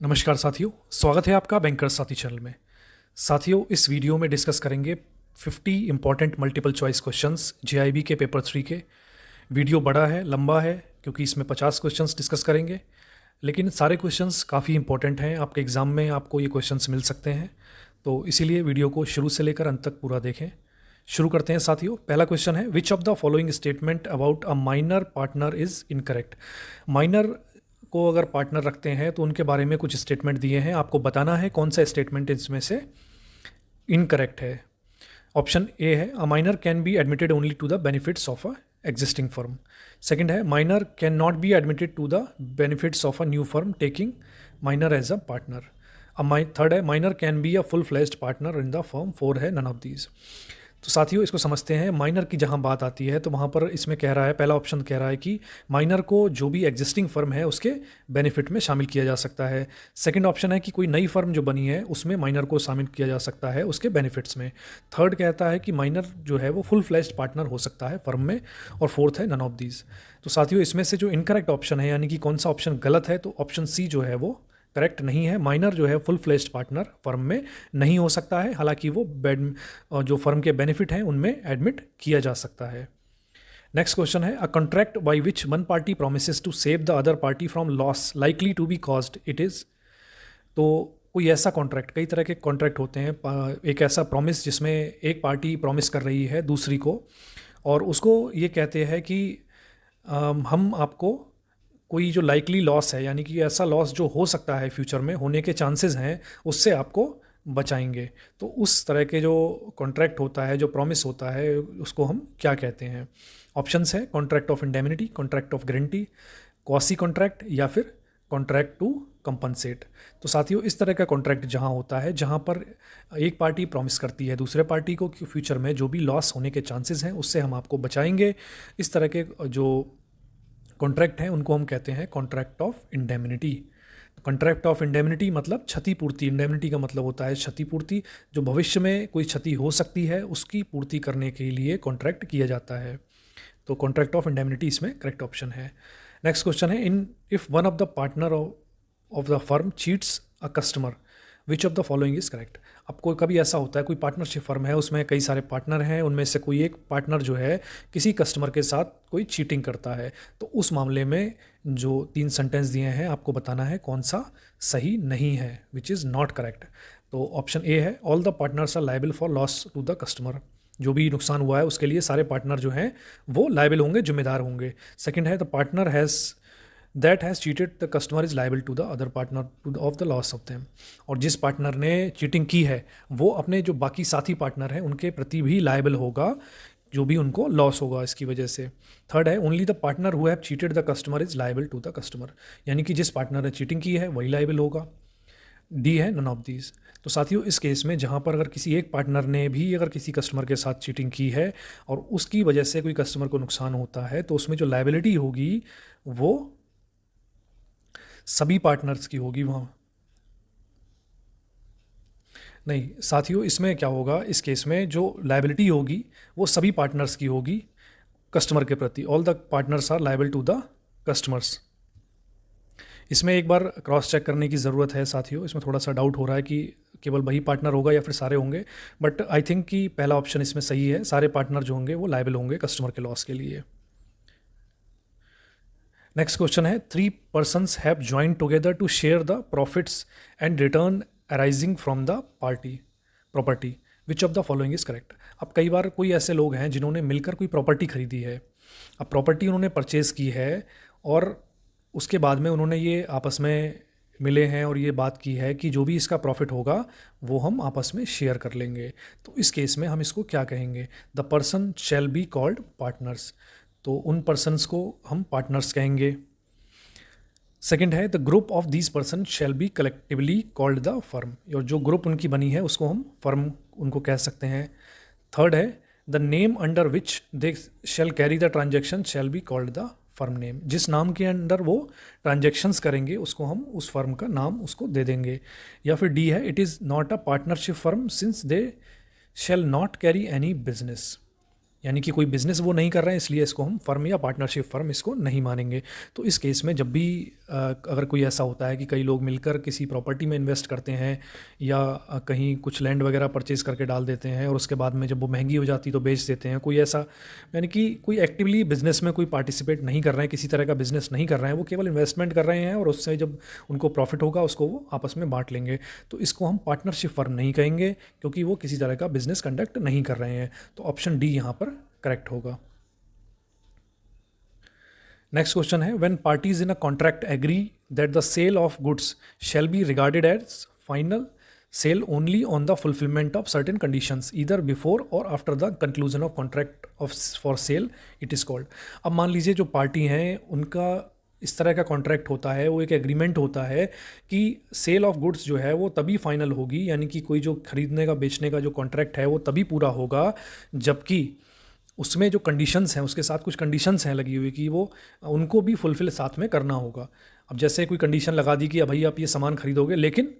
नमस्कार साथियों, स्वागत है आपका बैंकर साथी चैनल में। साथियों, इस वीडियो में डिस्कस करेंगे 50 important multiple choice questions JIB के पेपर 3 के। वीडियो बड़ा है, लंबा है, क्योंकि इसमें 50 क्वेश्चंस डिस्कस करेंगे, लेकिन सारे क्वेश्चंस काफ़ी इंपॉर्टेंट हैं। आपके एग्ज़ाम में आपको ये क्वेश्चंस मिल सकते हैं, तो इसीलिए वीडियो को शुरू से लेकर अंत तक पूरा देखें। शुरू करते हैं साथियों। पहला क्वेश्चन है, which of the following statement about a minor partner is incorrect. Minor को अगर पार्टनर रखते हैं तो उनके बारे में कुछ स्टेटमेंट दिए हैं, आपको बताना है कौन सा स्टेटमेंट इसमें से इनकरेक्ट है। ऑप्शन ए है, a minor can be admitted only to the benefits of a existing firm. Second है, minor can not be admitted to the benefits of a new firm taking minor as a partner. Third है, minor can be a full fledged partner in the firm. Four है, none of these. तो साथियों, इसको समझते हैं। Minor की जहाँ बात आती है तो वहाँ पर इसमें कह रहा है, पहला ऑप्शन कह रहा है कि माइनर को जो भी एग्जिस्टिंग फर्म है उसके बेनिफिट में शामिल किया जा सकता है। सेकंड ऑप्शन है कि कोई नई फर्म जो बनी है उसमें माइनर को शामिल किया जा सकता है उसके बेनिफिट्स में। थर्ड कहता है कि माइनर जो है वो फुल फ्लैश्ड पार्टनर हो सकता है फर्म में। और फोर्थ है, नन ऑफ दीज। तो साथियों, इसमें से जो इनकरेक्ट ऑप्शन है, यानी कि कौन सा ऑप्शन गलत है, तो ऑप्शन सी जो है वो करेक्ट नहीं है। माइनर जो है फुल फ्लेज्ड पार्टनर फर्म में नहीं हो सकता है, हालांकि वो जो फर्म के बेनिफिट हैं उनमें एडमिट किया जा सकता है। नेक्स्ट क्वेश्चन है, a contract by which one party promises to save the other party from loss likely to be caused it is. तो कोई ऐसा कॉन्ट्रैक्ट, कई तरह के कॉन्ट्रैक्ट होते हैं, एक ऐसा प्रॉमिस जिसमें एक पार्टी प्रॉमिस कर रही है दूसरी को, और उसको ये कहते हैं कि हम आपको कोई जो लाइकली लॉस है, यानी कि ऐसा लॉस जो हो सकता है फ्यूचर में होने के चांसेस हैं, उससे आपको बचाएंगे। तो उस तरह के जो कॉन्ट्रैक्ट होता है, जो प्रॉमिस होता है, उसको हम क्या कहते हैं। ऑप्शंस है, contract of indemnity, contract of guarantee, quasi contract, या फिर कॉन्ट्रैक्ट टू कंपनसेट। तो साथियों, इस तरह का कॉन्ट्रैक्ट जहाँ होता है, जहाँ पर एक पार्टी प्रॉमिस करती है दूसरे पार्टी को कि फ्यूचर में जो भी लॉस होने के चांसेस हैं उससे हम आपको बचाएंगे, इस तरह के जो कॉन्ट्रैक्ट हैं उनको हम कहते हैं contract of indemnity. Contract of indemnity मतलब क्षतिपूर्ति। इंडेमिनिटी का मतलब होता है क्षतिपूर्ति, जो भविष्य में कोई क्षति हो सकती है उसकी पूर्ति करने के लिए कॉन्ट्रैक्ट किया जाता है। तो कॉन्ट्रैक्ट ऑफ इंडेमिनिटी इसमें करेक्ट ऑप्शन है। नेक्स्ट क्वेश्चन है, in if one of the partner of the firm cheats a customer, which of the following is correct. अब कोई कभी ऐसा होता है, कोई पार्टनरशिप फर्म है, उसमें कई सारे पार्टनर हैं, उनमें से कोई एक पार्टनर जो है किसी कस्टमर के साथ कोई चीटिंग करता है, तो उस मामले में जो 3 सेंटेंस दिए हैं आपको बताना है कौन सा सही नहीं है, विच इज़ नॉट करेक्ट। तो ऑप्शन ए है, all the partners are liable for loss to the customer. जो भी नुकसान हुआ है उसके लिए सारे पार्टनर जो हैं वो लायबल होंगे, जिम्मेदार होंगे। सेकंड है, the partner has that has cheated the customer is liable to the other partner to of the loss of them. और जिस पार्टनर ने चीटिंग की है वो अपने जो बाकी साथी पार्टनर हैं उनके प्रति भी लाइबल होगा, जो भी उनको लॉस होगा इसकी वजह से। थर्ड है, only the partner who have cheated the customer is liable to the customer, यानी कि जिस पार्टनर ने चीटिंग की है वही लाइबल होगा। डी है, नन ऑफ दीज। तो साथियों, इस केस में जहाँ पर अगर किसी एक पार्टनर ने भी अगर किसी कस्टमर के साथ चीटिंग की है और उसकी वजह से कोई कस्टमर को नुकसान होता है, तो उसमें जो लाइबिलिटी होगी वो सभी पार्टनर्स की होगी वहाँ। नहीं साथियों, इसमें क्या होगा, इस केस में जो लाइबिलिटी होगी वो सभी पार्टनर्स की होगी कस्टमर के प्रति। All the partners are liable to the customers. इसमें एक बार क्रॉस चेक करने की ज़रूरत है साथियों, इसमें थोड़ा सा डाउट हो रहा है कि केवल वही पार्टनर होगा या फिर सारे होंगे, बट आई थिंक कि पहला ऑप्शन इसमें सही है, सारे पार्टनर जो होंगे वो लाइबल होंगे कस्टमर के लॉस के लिए। नेक्स्ट क्वेश्चन है, 3 persons have join together to share the profits and return arising from the party property, which of the following is correct. अब कई बार कोई ऐसे लोग हैं जिन्होंने मिलकर कोई प्रॉपर्टी खरीदी है, अब प्रॉपर्टी उन्होंने परचेज़ की है और उसके बाद में उन्होंने ये आपस में मिले हैं और ये बात की है कि जो भी इसका प्रॉफिट होगा वो हम आपस में शेयर कर लेंगे। तो इस केस में हम इसको क्या कहेंगे, the person shall be called partners. तो उन पर्सनस को हम पार्टनर्स कहेंगे। सेकंड है, the group of these person shall be collectively called the firm, और जो ग्रुप उनकी बनी है उसको हम फर्म उनको कह सकते हैं। थर्ड है, the name under which they shall carry the transaction shall be called the firm name. जिस नाम के अंडर वो ट्रांजेक्शन्स करेंगे उसको हम उस फर्म का नाम उसको दे देंगे। या फिर डी है, it is not a partnership firm since they shall not carry any business, यानी कि कोई बिजनेस वो नहीं कर रहे हैं इसलिए इसको हम फर्म या पार्टनरशिप फर्म इसको नहीं मानेंगे। तो इस केस में जब भी अगर कोई ऐसा होता है कि कई लोग मिलकर किसी प्रॉपर्टी में इन्वेस्ट करते हैं या कहीं कुछ लैंड वगैरह परचेज करके डाल देते हैं और उसके बाद में जब वो महंगी हो जाती तो बेच देते हैं, कोई ऐसा, यानी कि कोई एक्टिवली बिजनेस में कोई पार्टिसिपेट नहीं कर रहे हैं, किसी तरह का बिजनेस नहीं कर रहे हैं, वो केवल इन्वेस्टमेंट कर रहे हैं और उससे जब उनको प्रॉफिट होगा उसको वो आपस में बांट लेंगे, तो इसको हम पार्टनरशिप फर्म नहीं कहेंगे क्योंकि वो किसी तरह का बिजनेस कंडक्ट नहीं कर रहे हैं। तो ऑप्शन डी यहाँ पर करेक्ट होगा। नेक्स्ट क्वेश्चन है, when parties in a contract agree that the sale of goods shall be regarded as final sale only on the fulfilment of certain conditions either before or after the conclusion of contract of for sale it is called. अब मान लीजिए जो party हैं उनका इस तरह का contract होता है, वो एक एग्रीमेंट होता है कि सेल ऑफ गुड्स जो है वो तभी फाइनल होगी, यानी कि कोई जो खरीदने का बेचने का जो कॉन्ट्रैक्ट है वो तभी पूरा होगा जबकि उसमें जो कंडीशंस हैं उसके साथ कुछ कंडीशंस हैं लगी हुई कि वो उनको भी फुलफिल साथ में करना होगा। अब जैसे कोई कंडीशन लगा दी कि भाई आप ये सामान खरीदोगे लेकिन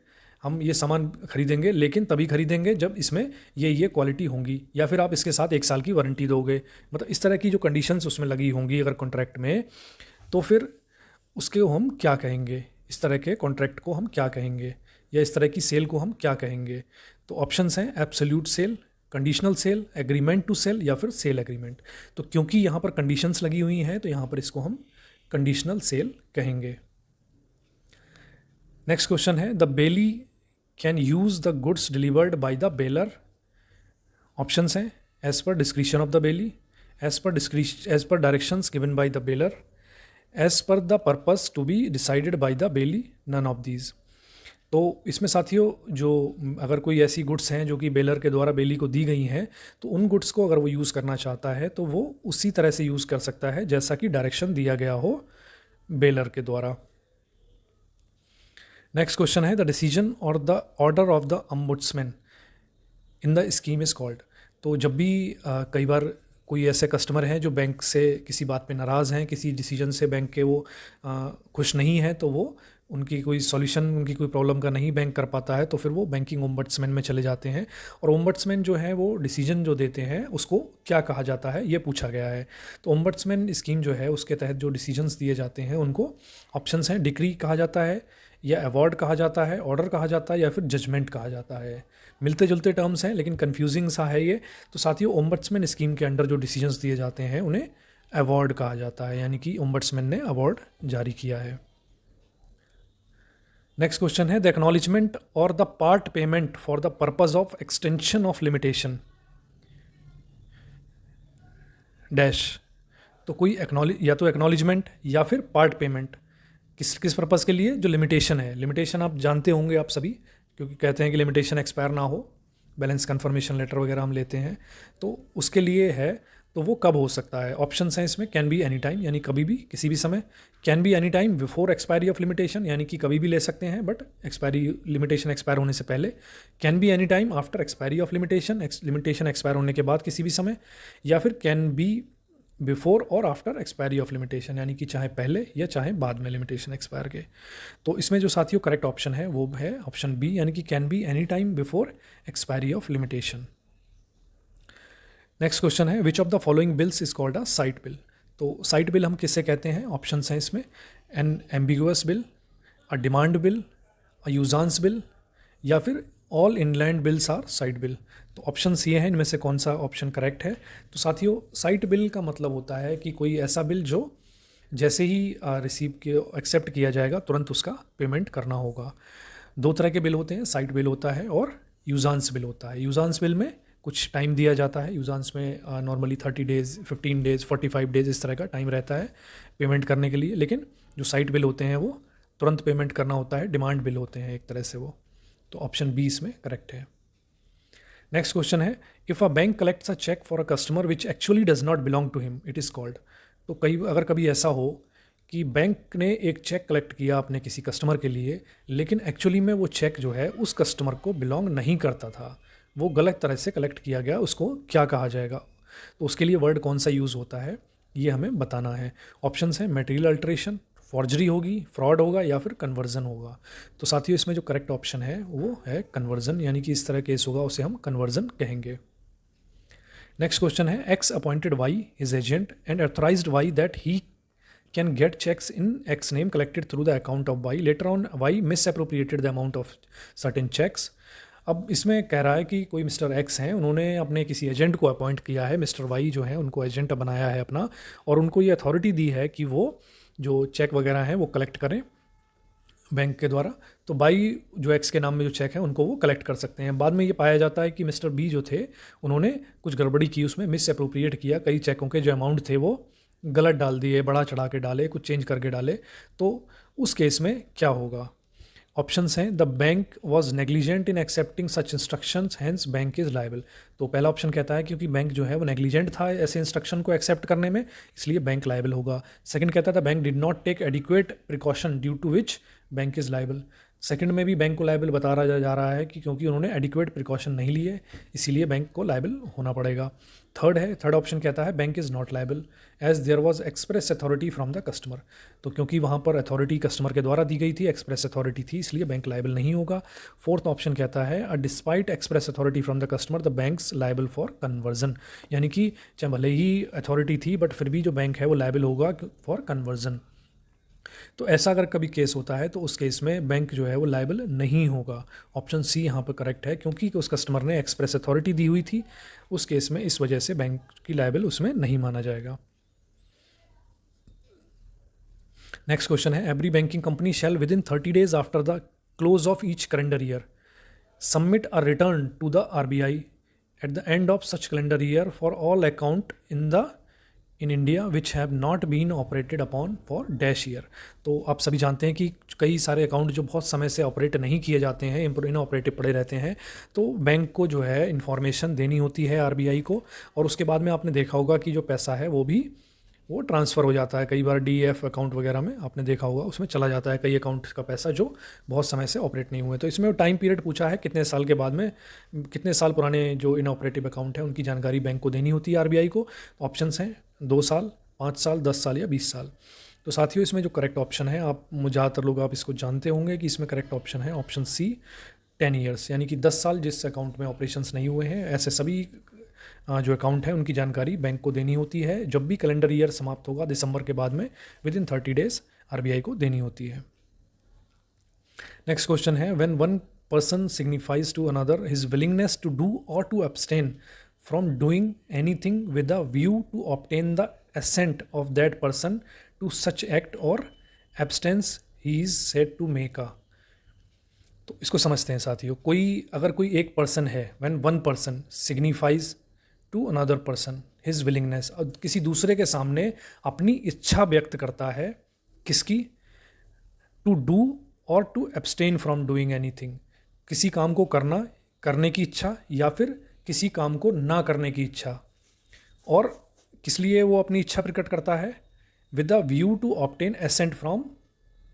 हम ये सामान खरीदेंगे लेकिन तभी खरीदेंगे जब इसमें ये क्वालिटी होंगी, या फिर आप इसके साथ 1 साल की वारंटी दोगे, मतलब इस तरह की जो कंडीशंस उसमें लगी होंगी अगर कॉन्ट्रैक्ट में, तो फिर उसके हम क्या कहेंगे, इस तरह के कॉन्ट्रैक्ट को हम क्या कहेंगे या इस तरह की सेल को हम क्या कहेंगे। तो ऑप्शंस हैं absolute sale, conditional sale, agreement to sale या फिर सेल एग्रीमेंट। तो क्योंकि यहाँ पर कंडीशंस लगी हुई हैं तो यहाँ पर इसको हम कंडीशनल सेल कहेंगे। नेक्स्ट क्वेश्चन है, the bailee can use the goods delivered by the bailor. Options हैं as per description of the bailee, as per directions given by the bailor, as per the purpose to be decided by the bailee, none of these. तो इसमें साथियों जो अगर कोई ऐसी goods हैं जो कि बेलर के द्वारा बेली को दी गई हैं तो उन गुड्स को अगर वो यूज़ करना चाहता है तो वो उसी तरह से यूज़ कर सकता है जैसा कि डायरेक्शन दिया गया हो बेलर के द्वारा। नेक्स्ट क्वेश्चन है, द डिसीजन और the order of the अम्बुड्समैन in the scheme is called. तो जब भी कई बार कोई ऐसे कस्टमर हैं जो बैंक से किसी बात पे नाराज़ हैं, किसी डिसीजन से बैंक के वो खुश नहीं है, तो वो उनकी कोई सॉल्यूशन, उनकी कोई प्रॉब्लम का नहीं बैंक कर पाता है तो फिर वो बैंकिंग ओम्बड्समैन में चले जाते हैं। और ओम्बड्समैन जो है वो डिसीजन जो देते हैं उसको क्या कहा जाता है ये पूछा गया है। तो ओम्बड्समैन स्कीम जो है उसके तहत जो डिसीजंस दिए जाते हैं उनको ऑप्शंस हैं, डिक्री कहा जाता है या अवार्ड कहा जाता है, ऑर्डर कहा जाता है या फिर जजमेंट कहा जाता है। मिलते जुलते टर्म्स हैं लेकिन कन्फ्यूजिंग सा है ये। तो साथियों ओम्बड्समैन स्कीम के अंडर जो डिसीजंस दिए जाते हैं उन्हें अवार्ड कहा जाता है, यानी कि ओम्बड्समैन ने अवार्ड जारी किया है। नेक्स्ट क्वेश्चन है, द एक्नॉलेजमेंट और the part payment for the purpose of extension of limitation dash. तो कोई या तो एक्नॉलेजमेंट या फिर पार्ट पेमेंट किस किस पर्पज़ के लिए, जो लिमिटेशन है। लिमिटेशन आप जानते होंगे आप सभी, क्योंकि कहते हैं कि लिमिटेशन एक्सपायर ना हो, बैलेंस कन्फर्मेशन लेटर वगैरह हम लेते हैं तो उसके लिए है। तो वो कब हो सकता है, ऑप्शंस हैं इसमें, कैन बी एनी टाइम यानी कभी भी किसी भी समय, can be any time before expiry of limitation यानी कि कभी भी ले सकते हैं बट एक्सपायरी लिमिटेशन एक्सपायर होने से पहले, can be any time after expiry of limitation, limitation expire होने के बाद किसी भी समय, या फिर can be before or after expiry of limitation यानी कि चाहे पहले या चाहे बाद में लिमिटेशन एक्सपायर के। तो इसमें जो साथियों करेक्ट ऑप्शन है वो है ऑप्शन बी, यानी कि can be any time before expiry of limitation. Next question है, which of the following bills is called a sight bill. तो साइट बिल हम किससे कहते हैं, ऑप्शंस हैं इसमें, an ambiguous bill, a demand bill, a usance bill या फिर all inland bills are sight bill. तो ऑप्शंस ये हैं, इनमें से कौन सा ऑप्शन करेक्ट है। तो साथियों साइट बिल का मतलब होता है कि कोई ऐसा बिल जो जैसे ही रिसीव के एक्सेप्ट किया जाएगा तुरंत उसका पेमेंट करना होगा। 2 तरह के बिल होते हैं, साइट बिल होता है और यूजांस बिल होता है। यूजांस बिल में कुछ टाइम दिया जाता है, यूजांस में नॉर्मली 30 डेज़, 15 डेज़, 45 डेज़ इस तरह का टाइम रहता है पेमेंट करने के लिए। लेकिन जो साइट बिल होते हैं वो तुरंत पेमेंट करना होता है, डिमांड बिल होते हैं एक तरह से वो। तो ऑप्शन बी इसमें करेक्ट है। नेक्स्ट क्वेश्चन है, if a bank collects a cheque for a customer which actually does not belong to him it is called. तो अगर कभी ऐसा हो कि बैंक ने एक चेक कलेक्ट किया अपने किसी कस्टमर के लिए लेकिन एक्चुअली में वो चेक जो है उस कस्टमर को बिलोंग नहीं करता था, वो गलत तरह से कलेक्ट किया गया, उसको क्या कहा जाएगा। तो उसके लिए वर्ड कौन सा यूज़ होता है ये हमें बताना है। ऑप्शंस हैं, मटेरियल अल्टरेशन, फॉर्जरी होगी, फ्रॉड होगा या फिर कन्वर्जन होगा। तो साथियों इसमें जो करेक्ट ऑप्शन है वो है कन्वर्जन, यानी कि इस तरह केस होगा उसे हम कन्वर्जन कहेंगे। नेक्स्ट क्वेश्चन है, X appointed Y his agent and authorised Y that he can get cheques in X name collected through the account of Y, later on Y misappropriated the amount of certain cheques. अब इसमें कह रहा है कि कोई mister x हैं, उन्होंने अपने किसी एजेंट को अपॉइंट किया है, मिस्टर वाई जो है उनको एजेंट बनाया है अपना, और उनको ये अथॉरिटी दी है कि वो जो चेक वगैरह हैं वो कलेक्ट करें बैंक के द्वारा। तो बाई जो एक्स के नाम में जो चेक है उनको वो कलेक्ट कर सकते हैं। बाद में ये पाया जाता है कि मिस्टर बी जो थे उन्होंने कुछ गड़बड़ी की, उसमें मिस अप्रोप्रिएट किया, कई चेकों के जो अमाउंट थे वो गलत डाल दिए, बढ़ा चढ़ा के डाले, कुछ चेंज करके डाले। तो उस केस में क्या होगा? ऑप्शंस हैं, the bank was negligent in accepting such instructions hence bank is liable. तो पहला ऑप्शन कहता है क्योंकि बैंक जो है वो नेग्लिजेंट था ऐसे इंस्ट्रक्शन को एक्सेप्ट करने में, इसलिए बैंक लायबल होगा। सेकंड कहता था bank did not take adequate precaution due to which bank is liable. Second में भी बैंक को लायबल बता रहा जा रहा है कि क्योंकि उन्होंने एडिक्वेट प्रिकॉशन नहीं लिए इसीलिए बैंक को लायबल होना पड़ेगा। थर्ड ऑप्शन कहता है bank is not liable as there was express authority from the customer. तो क्योंकि वहाँ पर अथॉरिटी कस्टमर के द्वारा दी गई थी, एक्सप्रेस अथॉरिटी थी, इसलिए बैंक लायबल नहीं होगा। फोर्थ ऑप्शन कहता है despite express authority from the customer the banks liable for conversion, यानी कि चाहे भले ही अथॉरिटी थी बट फिर भी जो बैंक है वो लायबल होगा फॉर कन्वर्जन। तो ऐसा अगर कभी केस होता है तो उस केस में बैंक जो है वो लायबल नहीं होगा। ऑप्शन सी यहाँ पर करेक्ट है, क्योंकि उस कस्टमर ने एक्सप्रेस अथॉरिटी दी हुई थी, उस केस में इस वजह से बैंक की लायबल उसमें नहीं माना जाएगा। नेक्स्ट क्वेश्चन है, every banking company shall within 30 days after the close of each calendar year submit a return to the RBI at the end of such calendar year for all account in India which have not been operated upon for dash year. तो आप सभी जानते हैं कि कई सारे account जो बहुत समय से ऑपरेट नहीं किए जाते हैं, इनऑपरेटिव पड़े रहते हैं, तो बैंक को जो है इन्फॉर्मेशन देनी होती है RBI को, और उसके बाद में आपने देखा होगा कि जो पैसा है वो ट्रांसफ़र हो जाता है। कई बार DF अकाउंट वगैरह में आपने देखा होगा उसमें चला जाता है कई अकाउंट का पैसा जो बहुत समय से ऑपरेट नहीं हुए। तो इसमें टाइम पीरियड पूछा है कितने साल के बाद में, कितने साल पुराने जो इनऑपरेटिव अकाउंट है उनकी जानकारी बैंक को देनी होती है RBI को। ऑप्शंस हैं 2 साल, 5 साल, 10 साल या 20 साल। तो साथियों इसमें जो करेक्ट ऑप्शन है, आप ज़्यादातर लोग आप इसको जानते होंगे कि इसमें करेक्ट ऑप्शन है ऑप्शन सी 10 ईयर्स, यानी कि 10 साल जिस अकाउंट में ऑपरेशंस नहीं हुए हैं ऐसे सभी जो अकाउंट है उनकी जानकारी बैंक को देनी होती है। जब भी कैलेंडर ईयर समाप्त होगा दिसंबर के बाद में विद इन 30 days RBI को देनी होती है। नेक्स्ट क्वेश्चन है, when one person signifies to another his willingness to do or to abstain from doing anything with a view to obtain the assent of that person to such act or abstinence he is said to make a। तो इसको समझते हैं साथियों। अगर कोई एक person है, when one person signifies to another person his willingness, और किसी दूसरे के सामने अपनी इच्छा व्यक्त करता है, किसकी? to do और to abstain from doing anything, किसी काम को करने की इच्छा या फिर किसी काम को ना करने की इच्छा। और किस लिए वो अपनी इच्छा प्रकट करता है? With the view to obtain assent from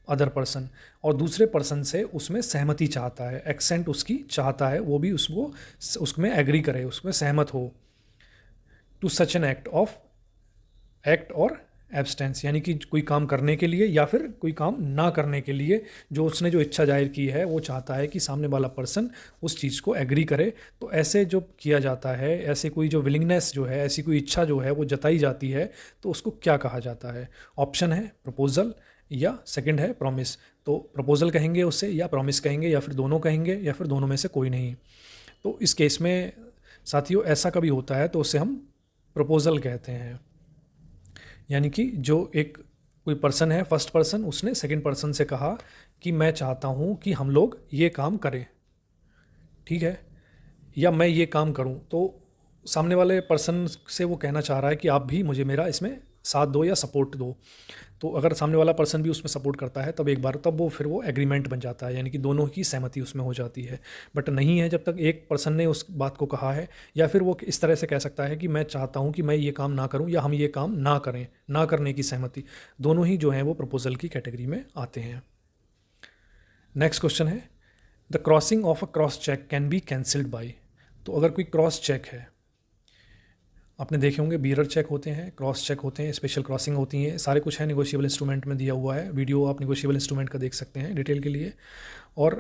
other person, और दूसरे पर्सन से उसमें सहमति चाहता है, एक्सेंट उसकी चाहता है, वो भी उसमें एग्री करे, उसमें सहमत हो। टू सच एन एक्ट और एब्सटेंस, यानी कि कोई काम करने के लिए या फिर कोई काम ना करने के लिए जो उसने जो इच्छा जाहिर की है वो चाहता है कि सामने वाला पर्सन उस चीज़ को एग्री करे। तो ऐसे जो किया जाता है, ऐसे कोई जो विलिंगनेस जो है, ऐसी कोई इच्छा जो है वो जताई जाती है, तो उसको क्या कहा जाता है? ऑप्शन है प्रपोजल या सेकंड है प्रॉमिस। तो प्रपोजल कहेंगे उसे या प्रॉमिस कहेंगे या फिर दोनों कहेंगे या फिर दोनों में से कोई नहीं। तो इस केस में साथियों ऐसा कभी होता है तो उसे हम प्रपोजल कहते हैं, यानी कि जो कोई पर्सन है, फर्स्ट पर्सन, उसने सेकंड पर्सन से कहा कि मैं चाहता हूँ कि हम लोग ये काम करें, ठीक है, या मैं ये काम करूँ। तो सामने वाले पर्सन से वो कहना चाह रहा है कि आप भी मुझे मेरा इसमें साथ दो या सपोर्ट दो। तो अगर सामने वाला पर्सन भी उसमें सपोर्ट करता है तब फिर वो एग्रीमेंट बन जाता है, यानी कि दोनों की सहमति उसमें हो जाती है। बट नहीं है जब तक एक पर्सन ने उस बात को कहा है, या फिर वो इस तरह से कह सकता है कि मैं चाहता हूँ कि मैं ये काम ना करूँ या हम ये काम ना करें, ना करने की सहमति, दोनों ही जो हैं वो प्रपोजल की कैटेगरी में आते हैं। नेक्स्ट क्वेश्चन है, the crossing of a cross cheque can be cancelled by. तो अगर कोई क्रॉस चेक है, आपने देखे होंगे बीरर चेक होते हैं, क्रॉस चेक होते हैं, स्पेशल क्रॉसिंग होती हैं, सारे कुछ है, निगोशिएबल इंस्ट्रूमेंट में दिया हुआ है, वीडियो आप निगोशिएबल इंस्ट्रूमेंट का देख सकते हैं डिटेल के लिए। और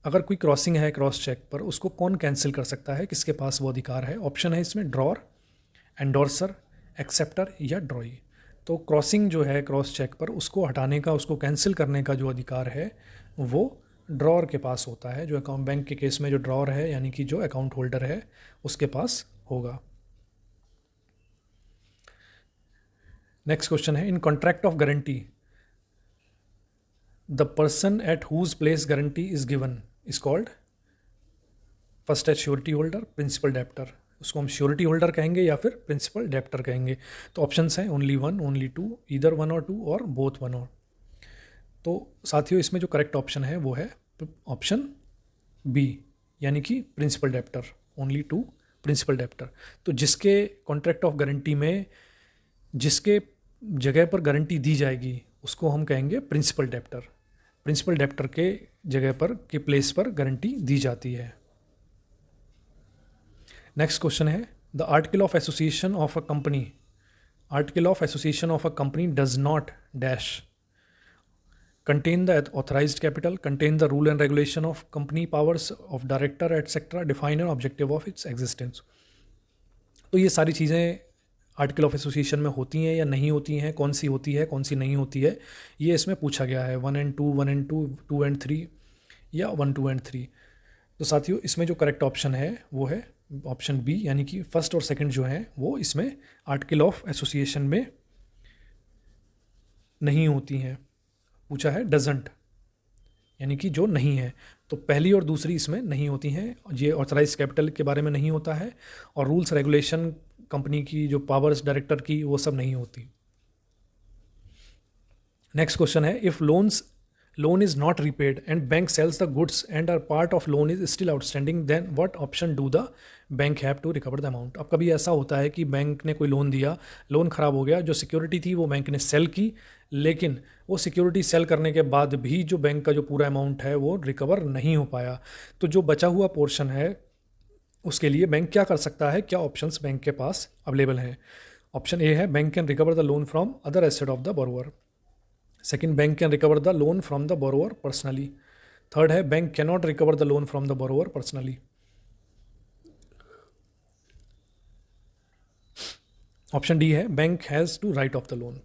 अगर कोई क्रॉसिंग है क्रॉस चेक पर, उसको कौन कैंसिल कर सकता है, किसके पास वो अधिकार है? ऑप्शन है इसमें ड्रॉर, एंडोर्सर, एक्सेप्टर या ड्रॉई। तो क्रॉसिंग जो है क्रॉस चेक पर, उसको हटाने का, उसको कैंसिल करने का जो अधिकार है वो ड्रॉअर के पास होता है। जो अकाउंट बैंक के केस में जो ड्रॉअर है यानी कि जो अकाउंट होल्डर है उसके पास होगा। नेक्स्ट क्वेश्चन है, in contract of guarantee the person at whose place guarantee is given is called, first है श्योरिटी होल्डर, प्रिंसिपल डेप्टर। उसको हम श्योरिटी होल्डर कहेंगे या फिर प्रिंसिपल डेप्टर कहेंगे। तो ऑप्शंस हैं only one, only two, either one और टू, और बोथ वन और। तो साथियों इसमें जो करेक्ट ऑप्शन है वो है ऑप्शन बी, यानी कि principal debtor, only two principal debtor. तो जिसके कॉन्ट्रैक्ट ऑफ गारंटी में जिसके जगह पर गारंटी दी जाएगी उसको हम कहेंगे प्रिंसिपल डेप्टर। प्रिंसिपल डेप्टर के जगह पर के प्लेस पर गारंटी दी जाती है। नेक्स्ट क्वेश्चन है, the article of association of a company, article of association of a company does not dash contain the authorized capital, contain the rule and regulation of company, powers of director etc, define an objective of its existence। तो ये सारी चीज़ें article of association में होती हैं या नहीं होती हैं, कौन सी होती है कौन सी नहीं होती है, ये इसमें पूछा गया है। 1 and 2, 1 and 2, 2 and 3 या 1, 2 and 3। तो साथियों इसमें जो करेक्ट ऑप्शन है वो है ऑप्शन बी, यानी कि फर्स्ट और सेकंड जो है वो इसमें आर्टिकल ऑफ एसोसिएशन में नहीं होती हैं। पूछा है डजंट, यानी कि जो नहीं है। तो पहली और दूसरी इसमें नहीं होती हैं। ये ऑथराइज कैपिटल के बारे में नहीं होता है, और रूल्स रेगुलेशन कंपनी की जो पावर्स डायरेक्टर की वो सब नहीं होती। नेक्स्ट क्वेश्चन है, if loan is not repaid and bank sells the goods and are part of loan is still outstanding, then what option do the bank have to recover the amount. अब कभी ऐसा होता है कि bank ने कोई loan दिया, loan ख़राब हो गया, जो सिक्योरिटी थी वो बैंक ने सेल की, लेकिन वो सिक्योरिटी सेल करने के बाद भी जो बैंक का जो पूरा अमाउंट है वो रिकवर नहीं हो पाया। तो जो बचा हुआ पोर्शन है उसके लिए बैंक क्या कर सकता है, क्या ऑप्शंस बैंक के पास अवेलेबल हैं। ऑप्शन ए है, bank can recover the loan from other asset of the borrower. Second, bank can recover the loan from the borrower personally. Third है, bank can not recover the loan from the borrower personally. Option D है, bank has to write off the loan.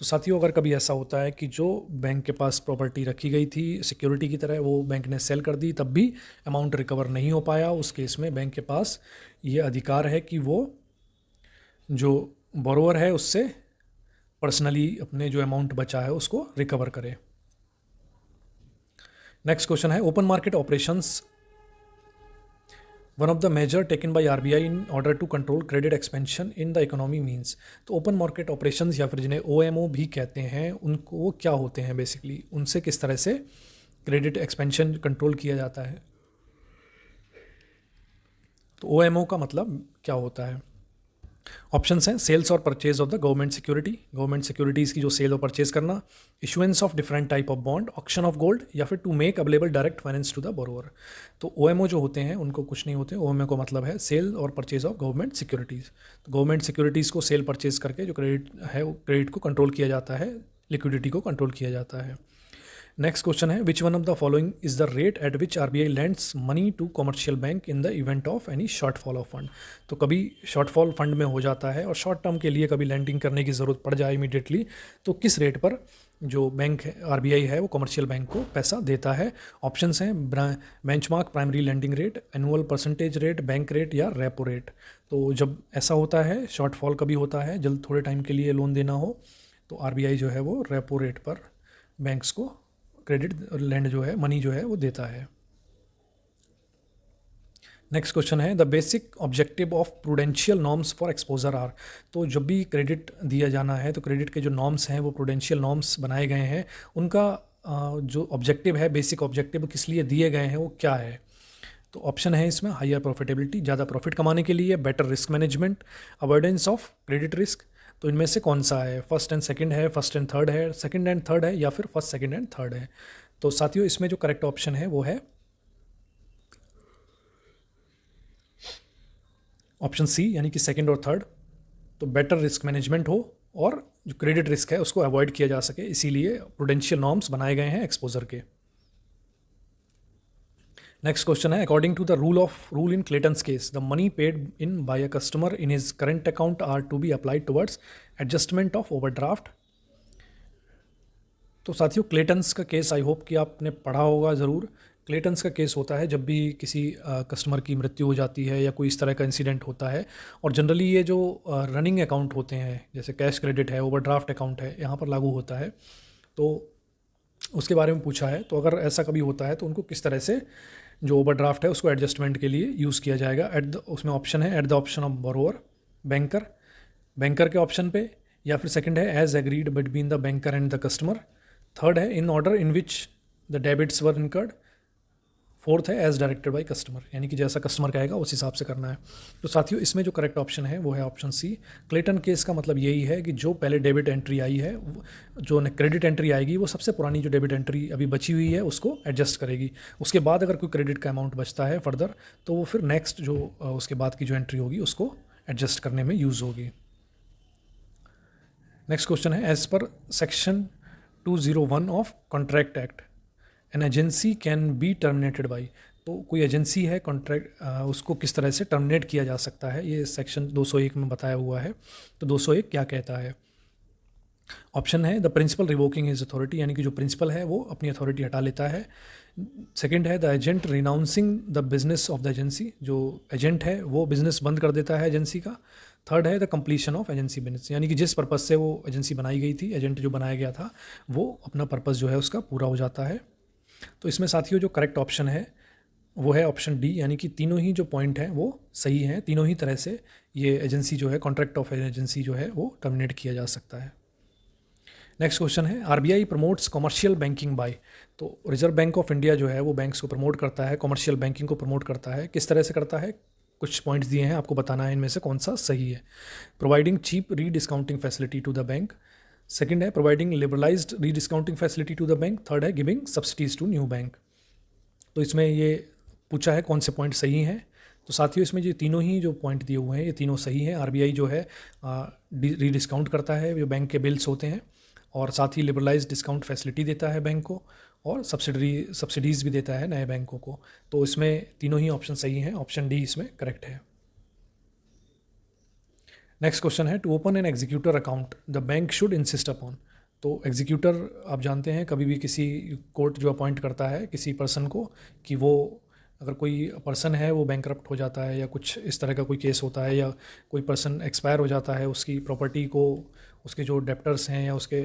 तो साथियों अगर कभी ऐसा होता है कि जो बैंक के पास प्रॉपर्टी रखी गई थी सिक्योरिटी की तरह, वो बैंक ने सेल कर दी, तब भी अमाउंट रिकवर नहीं हो पाया, उस केस में बैंक के पास ये अधिकार है कि वो जो बोरोवर है उससे पर्सनली अपने जो अमाउंट बचा है उसको रिकवर करे। नेक्स्ट क्वेश्चन है, open market operations one of the measure taken by RBI in order to control credit expansion in the economy means. तो ओपन मार्केट ऑपरेशंस या फिर जिन्हें ओएमओ भी कहते हैं, उनको क्या होते हैं बेसिकली, उनसे किस तरह से क्रेडिट एक्सपेंशन कंट्रोल किया जाता है। तो ओएमओ का मतलब क्या होता है। ऑप्शंस हैं, सेल्स और purchase of the government security, government securities की जो सेल और परचेज करना, issuance of different type of bond, auction of gold, या फिर to make available direct finance to the borrower. तो ओएमओ जो होते हैं उनको कुछ नहीं होते, ओएमओ का मतलब है सेल और परचेज ऑफ गवर्नमेंट सिक्योरिटीज़। तो गवर्नमेंट सिक्योरिटीज़ को सेल परचेज करके जो क्रेडिट है वो क्रेडिट को कंट्रोल किया जाता है, लिक्विडिटी को कंट्रोल किया जाता है। नेक्स्ट क्वेश्चन है, which one of the following is the rate at which RBI lends money to commercial bank in the event of any shortfall of fund. तो कभी शॉर्टफॉल फंड में हो जाता है और शॉर्ट टर्म के लिए कभी लैंडिंग करने की ज़रूरत पड़ जाए इमीडिएटली, तो किस रेट पर जो बैंक आरबीआई है वो कमर्शियल बैंक को पैसा देता है। ऑप्शंस हैं, benchmark primary landing rate, annual percentage rate, bank rate या रेपो रेट। तो जब ऐसा होता है, शॉर्टफॉल कभी होता है, जल्द थोड़े टाइम के लिए लोन देना हो, तो आरबीआई जो है वो रेपो रेट पर बैंक्स को क्रेडिट लैंड जो है मनी जो है वो देता है। नेक्स्ट क्वेश्चन है, the basic objective of prudential norms for exposure are. तो जब भी क्रेडिट दिया जाना है तो क्रेडिट के जो नॉर्म्स हैं वो प्रूडेंशियल नॉर्म्स बनाए गए हैं, उनका जो ऑब्जेक्टिव है, बेसिक ऑब्जेक्टिव किस लिए दिए गए हैं वो क्या है। तो ऑप्शन है इसमें, हायर प्रॉफिटेबिलिटी, ज़्यादा प्रॉफिट कमाने के लिए, better risk management, avoidance of credit risk. तो इनमें से कौन सा है, फर्स्ट एंड सेकंड है, फर्स्ट एंड थर्ड है, सेकंड एंड थर्ड है, या फिर फर्स्ट सेकंड एंड थर्ड है। तो साथियों इसमें जो करेक्ट ऑप्शन है वो है ऑप्शन सी, यानी कि सेकंड और थर्ड। तो बेटर रिस्क मैनेजमेंट हो और जो क्रेडिट रिस्क है उसको अवॉइड किया जा सके, इसीलिए प्रूडेंशियल नॉर्म्स बनाए गए हैं एक्सपोजर के। नेक्स्ट क्वेश्चन है, according to the rule in Clayton's case, the money paid in by a customer in his current account are to be applied towards adjustment of overdraft. तो साथियों, क्लेटन्स का case I hope कि आपने पढ़ा होगा ज़रूर। क्लेटन्स का केस होता है जब भी किसी कस्टमर की मृत्यु हो जाती है या कोई इस तरह का इंसिडेंट होता है, और जनरली ये जो रनिंग अकाउंट होते हैं जैसे कैश क्रेडिट है, ओवरड्राफ्ट अकाउंट है, यहाँ पर लागू होता है। तो उसके बारे में पूछा है। तो अगर ऐसा कभी होता है तो उनको किस तरह से जो ओवरड्राफ्ट है उसको एडजस्टमेंट के लिए यूज़ किया जाएगा। उसमें ऑप्शन है at the option of borrower, banker, banker के ऑप्शन पे, या फिर सेकंड है as agreed between the banker and the customer, third है in order in which the debits were incurred, fourth है एज डायरेक्टेड बाय कस्टमर, यानी कि जैसा कस्टमर कहेगा उस हिसाब से करना है। तो साथियों, इसमें जो करेक्ट ऑप्शन है वो है ऑप्शन सी। क्लेटन केस का मतलब यही है कि जो पहले डेबिट एंट्री आई है, जो क्रेडिट एंट्री आएगी, वो सबसे पुरानी जो डेबिट एंट्री अभी बची हुई है उसको एडजस्ट करेगी। उसके बाद अगर कोई क्रेडिट का अमाउंट बचता है फर्दर, तो वो फिर नेक्स्ट जो उसके बाद की जो एंट्री होगी उसको एडजस्ट करने में यूज़ होगी। नेक्स्ट क्वेश्चन है, as per section 201 of contract act an agency can be terminated by. तो कोई एजेंसी है, कॉन्ट्रैक्ट, उसको किस तरह से टर्मिनेट किया जा सकता है, ये सेक्शन 201 में बताया हुआ है। तो 201 क्या कहता है? ऑप्शन है the principal revoking his authority, यानी कि जो प्रिंसिपल है वो अपनी अथॉरिटी हटा लेता है। सेकंड है the agent renouncing the business of the agency, जो एजेंट है वो बिजनेस बंद कर देता है एजेंसी का। थर्ड है the completion of agency business, यानी कि जिस पर्पज़ से वो एजेंसी बनाई गई थी, एजेंट जो बनाया गया था, वो अपना पर्पज़ जो है उसका पूरा हो जाता है। तो इसमें साथियों जो करेक्ट ऑप्शन है वो है ऑप्शन डी, यानी कि तीनों ही जो पॉइंट हैं वो सही हैं। तीनों ही तरह से ये एजेंसी जो है, कॉन्ट्रैक्ट ऑफ एजेंसी जो है वो टर्मिनेट किया जा सकता है। नेक्स्ट क्वेश्चन है, RBI promotes commercial banking by. तो रिजर्व बैंक ऑफ इंडिया जो है वो बैंक्स को प्रमोट करता है, कमर्शियल बैंकिंग को प्रमोट करता है। किस तरह से करता है? कुछ पॉइंट्स दिए हैं, आपको बताना है इनमें से कौन सा सही है। Providing cheap rediscounting facility to the bank, second है providing liberalised rediscounting facility to the bank, third है giving subsidies to new bank. तो इसमें ये पूछा है कौन से पॉइंट सही हैं। तो साथियों, इसमें जो तीनों ही जो पॉइंट दिए हुए हैं ये तीनों सही हैं। आरबीआई जो है रीडिस्काउंट करता है जो बैंक के बिल्स होते हैं, और साथ ही लिबरलाइज डिस्काउंट फैसिलिटी देता है बैंक को, और सब्सिडीज़ भी देता है नए बैंकों को। तो इसमें तीनों ही ऑप्शन सही हैं, ऑप्शन डी इसमें करेक्ट है। नेक्स्ट क्वेश्चन है, to open an executor account the bank should insist upon. तो एग्जीक्यूटर आप जानते हैं, कभी भी किसी कोर्ट जो अपॉइंट करता है किसी पर्सन को, कि वो अगर कोई पर्सन है वो बैंकरप्ट हो जाता है या कुछ इस तरह का कोई केस होता है, या कोई पर्सन एक्सपायर हो जाता है, उसकी प्रॉपर्टी को उसके जो डेप्टर्स हैं या उसके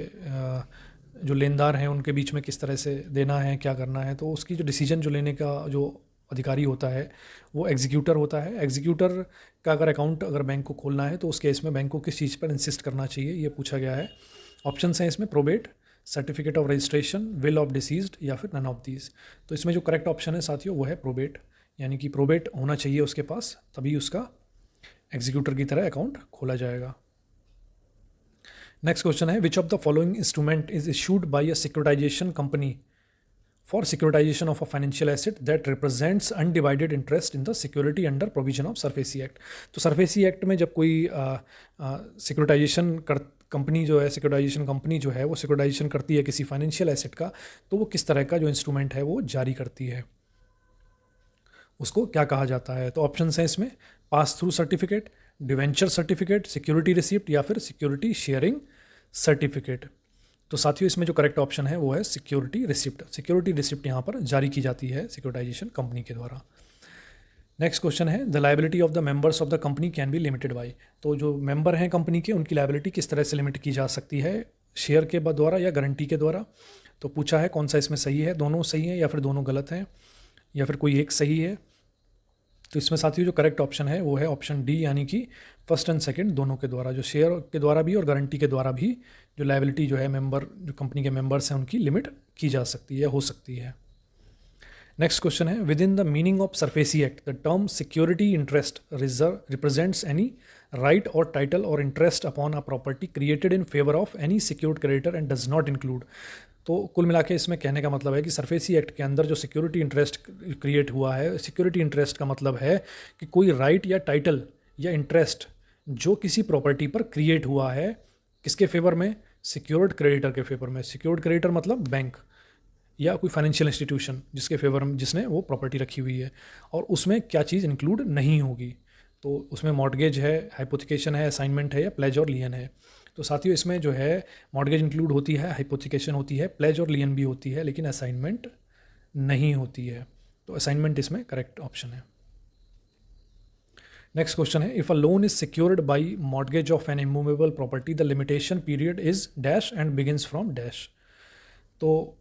जो लेनदार हैं उनके बीच में किस तरह से देना है, क्या करना है, तो उसकी जो डिसीजन जो लेने का जो अधिकारी होता है वो एग्जीक्यूटर होता है। एग्जीक्यूटर का अगर बैंक को खोलना है तो उस केस में बैंक को किस चीज़ पर इंसिस्ट करना चाहिए, ये पूछा गया है। ऑप्शन हैं इसमें probate, certificate of registration, will of deceased, या फिर नन ऑफ दीज। तो इसमें जो करेक्ट ऑप्शन है साथियों वो है प्रोबेट, यानी कि प्रोबेट होना चाहिए उसके पास, तभी उसका एग्जीक्यूटर की तरह अकाउंट खोला जाएगा। नेक्स्ट क्वेश्चन है, which of the following instrument is issued by a securitisation company for securitisation of a financial asset that represents undivided interest in the security under provision of SARFAESI act. तो SARFAESI act में जब कोई securitisation company जो है, securitisation company जो है वो securitisation करती है किसी फाइनेंशियल एसेट का, तो वो किस तरह का जो इंस्ट्रूमेंट है वो जारी करती है, उसको क्या कहा जाता है। तो ऑप्शन हैं इसमें pass through certificate, debenture certificate, security receipt, या फिर सिक्योरिटी शेयरिंग सर्टिफिकेट। तो साथियों इसमें जो करेक्ट ऑप्शन है वो है सिक्योरिटी रिसिप्ट। सिक्योरिटी रिसिप्ट यहाँ पर जारी की जाती है सिक्योरिटाइजेशन कंपनी के द्वारा। नेक्स्ट क्वेश्चन है, the liability of the members of the company can be limited by. तो जो मेंबर हैं कंपनी के, उनकी लायबिलिटी किस तरह से लिमिट की जा सकती है, शेयर के द्वारा या गारंटी के द्वारा। तो पूछा है कौन सा इसमें सही है, दोनों सही हैं या फिर दोनों गलत हैं, या फिर कोई एक सही है। तो इसमें साथियों जो करेक्ट ऑप्शन है वो है ऑप्शन डी, यानी कि फर्स्ट एंड सेकंड दोनों के द्वारा, जो शेयर के द्वारा भी और गारंटी के द्वारा भी जो लायबिलिटी जो है मेंबर, जो कंपनी के मेंबर्स हैं, उनकी लिमिट की जा सकती है, हो सकती है। नेक्स्ट क्वेश्चन है, with in the meaning of SARFAESI act the term security interest reserve represents any right और टाइटल और interest upon a property created in favour of any secured creditor and does not include. तो कुल मिला के इसमें कहने का मतलब है कि सरफेसी एक्ट के अंदर जो सिक्योरिटी इंटरेस्ट क्रिएट हुआ है, सिक्योरिटी इंटरेस्ट का मतलब है कि कोई राइट या टाइटल या इंटरेस्ट जो किसी प्रॉपर्टी पर क्रिएट हुआ है, किसके फेवर में, सिक्योर्ड क्रेडिटर के फेवर में। सिक्योर्ड क्रेडिटर मतलब बैंक या कोई फाइनेंशियल इंस्टीट्यूशन जिसके फेवर में जिसने वो प्रॉपर्टी रखी हुई है, और उसमें क्या चीज़ इंक्लूड नहीं होगी। तो उसमें मॉर्टगेज है, हाइपोथिकेशन है, असाइनमेंट है, या प्लेज और लियन है। तो साथियों इसमें जो है मॉर्गेज इंक्लूड होती है, हाइपोथिकेशन होती है, प्लेज और लियन भी होती है, लेकिन असाइनमेंट नहीं होती है। तो असाइनमेंट इसमें करेक्ट ऑप्शन है। नेक्स्ट क्वेश्चन है, if a loan is secured by mortgage of N immovable property the limitation period is dash and begins from dash. तो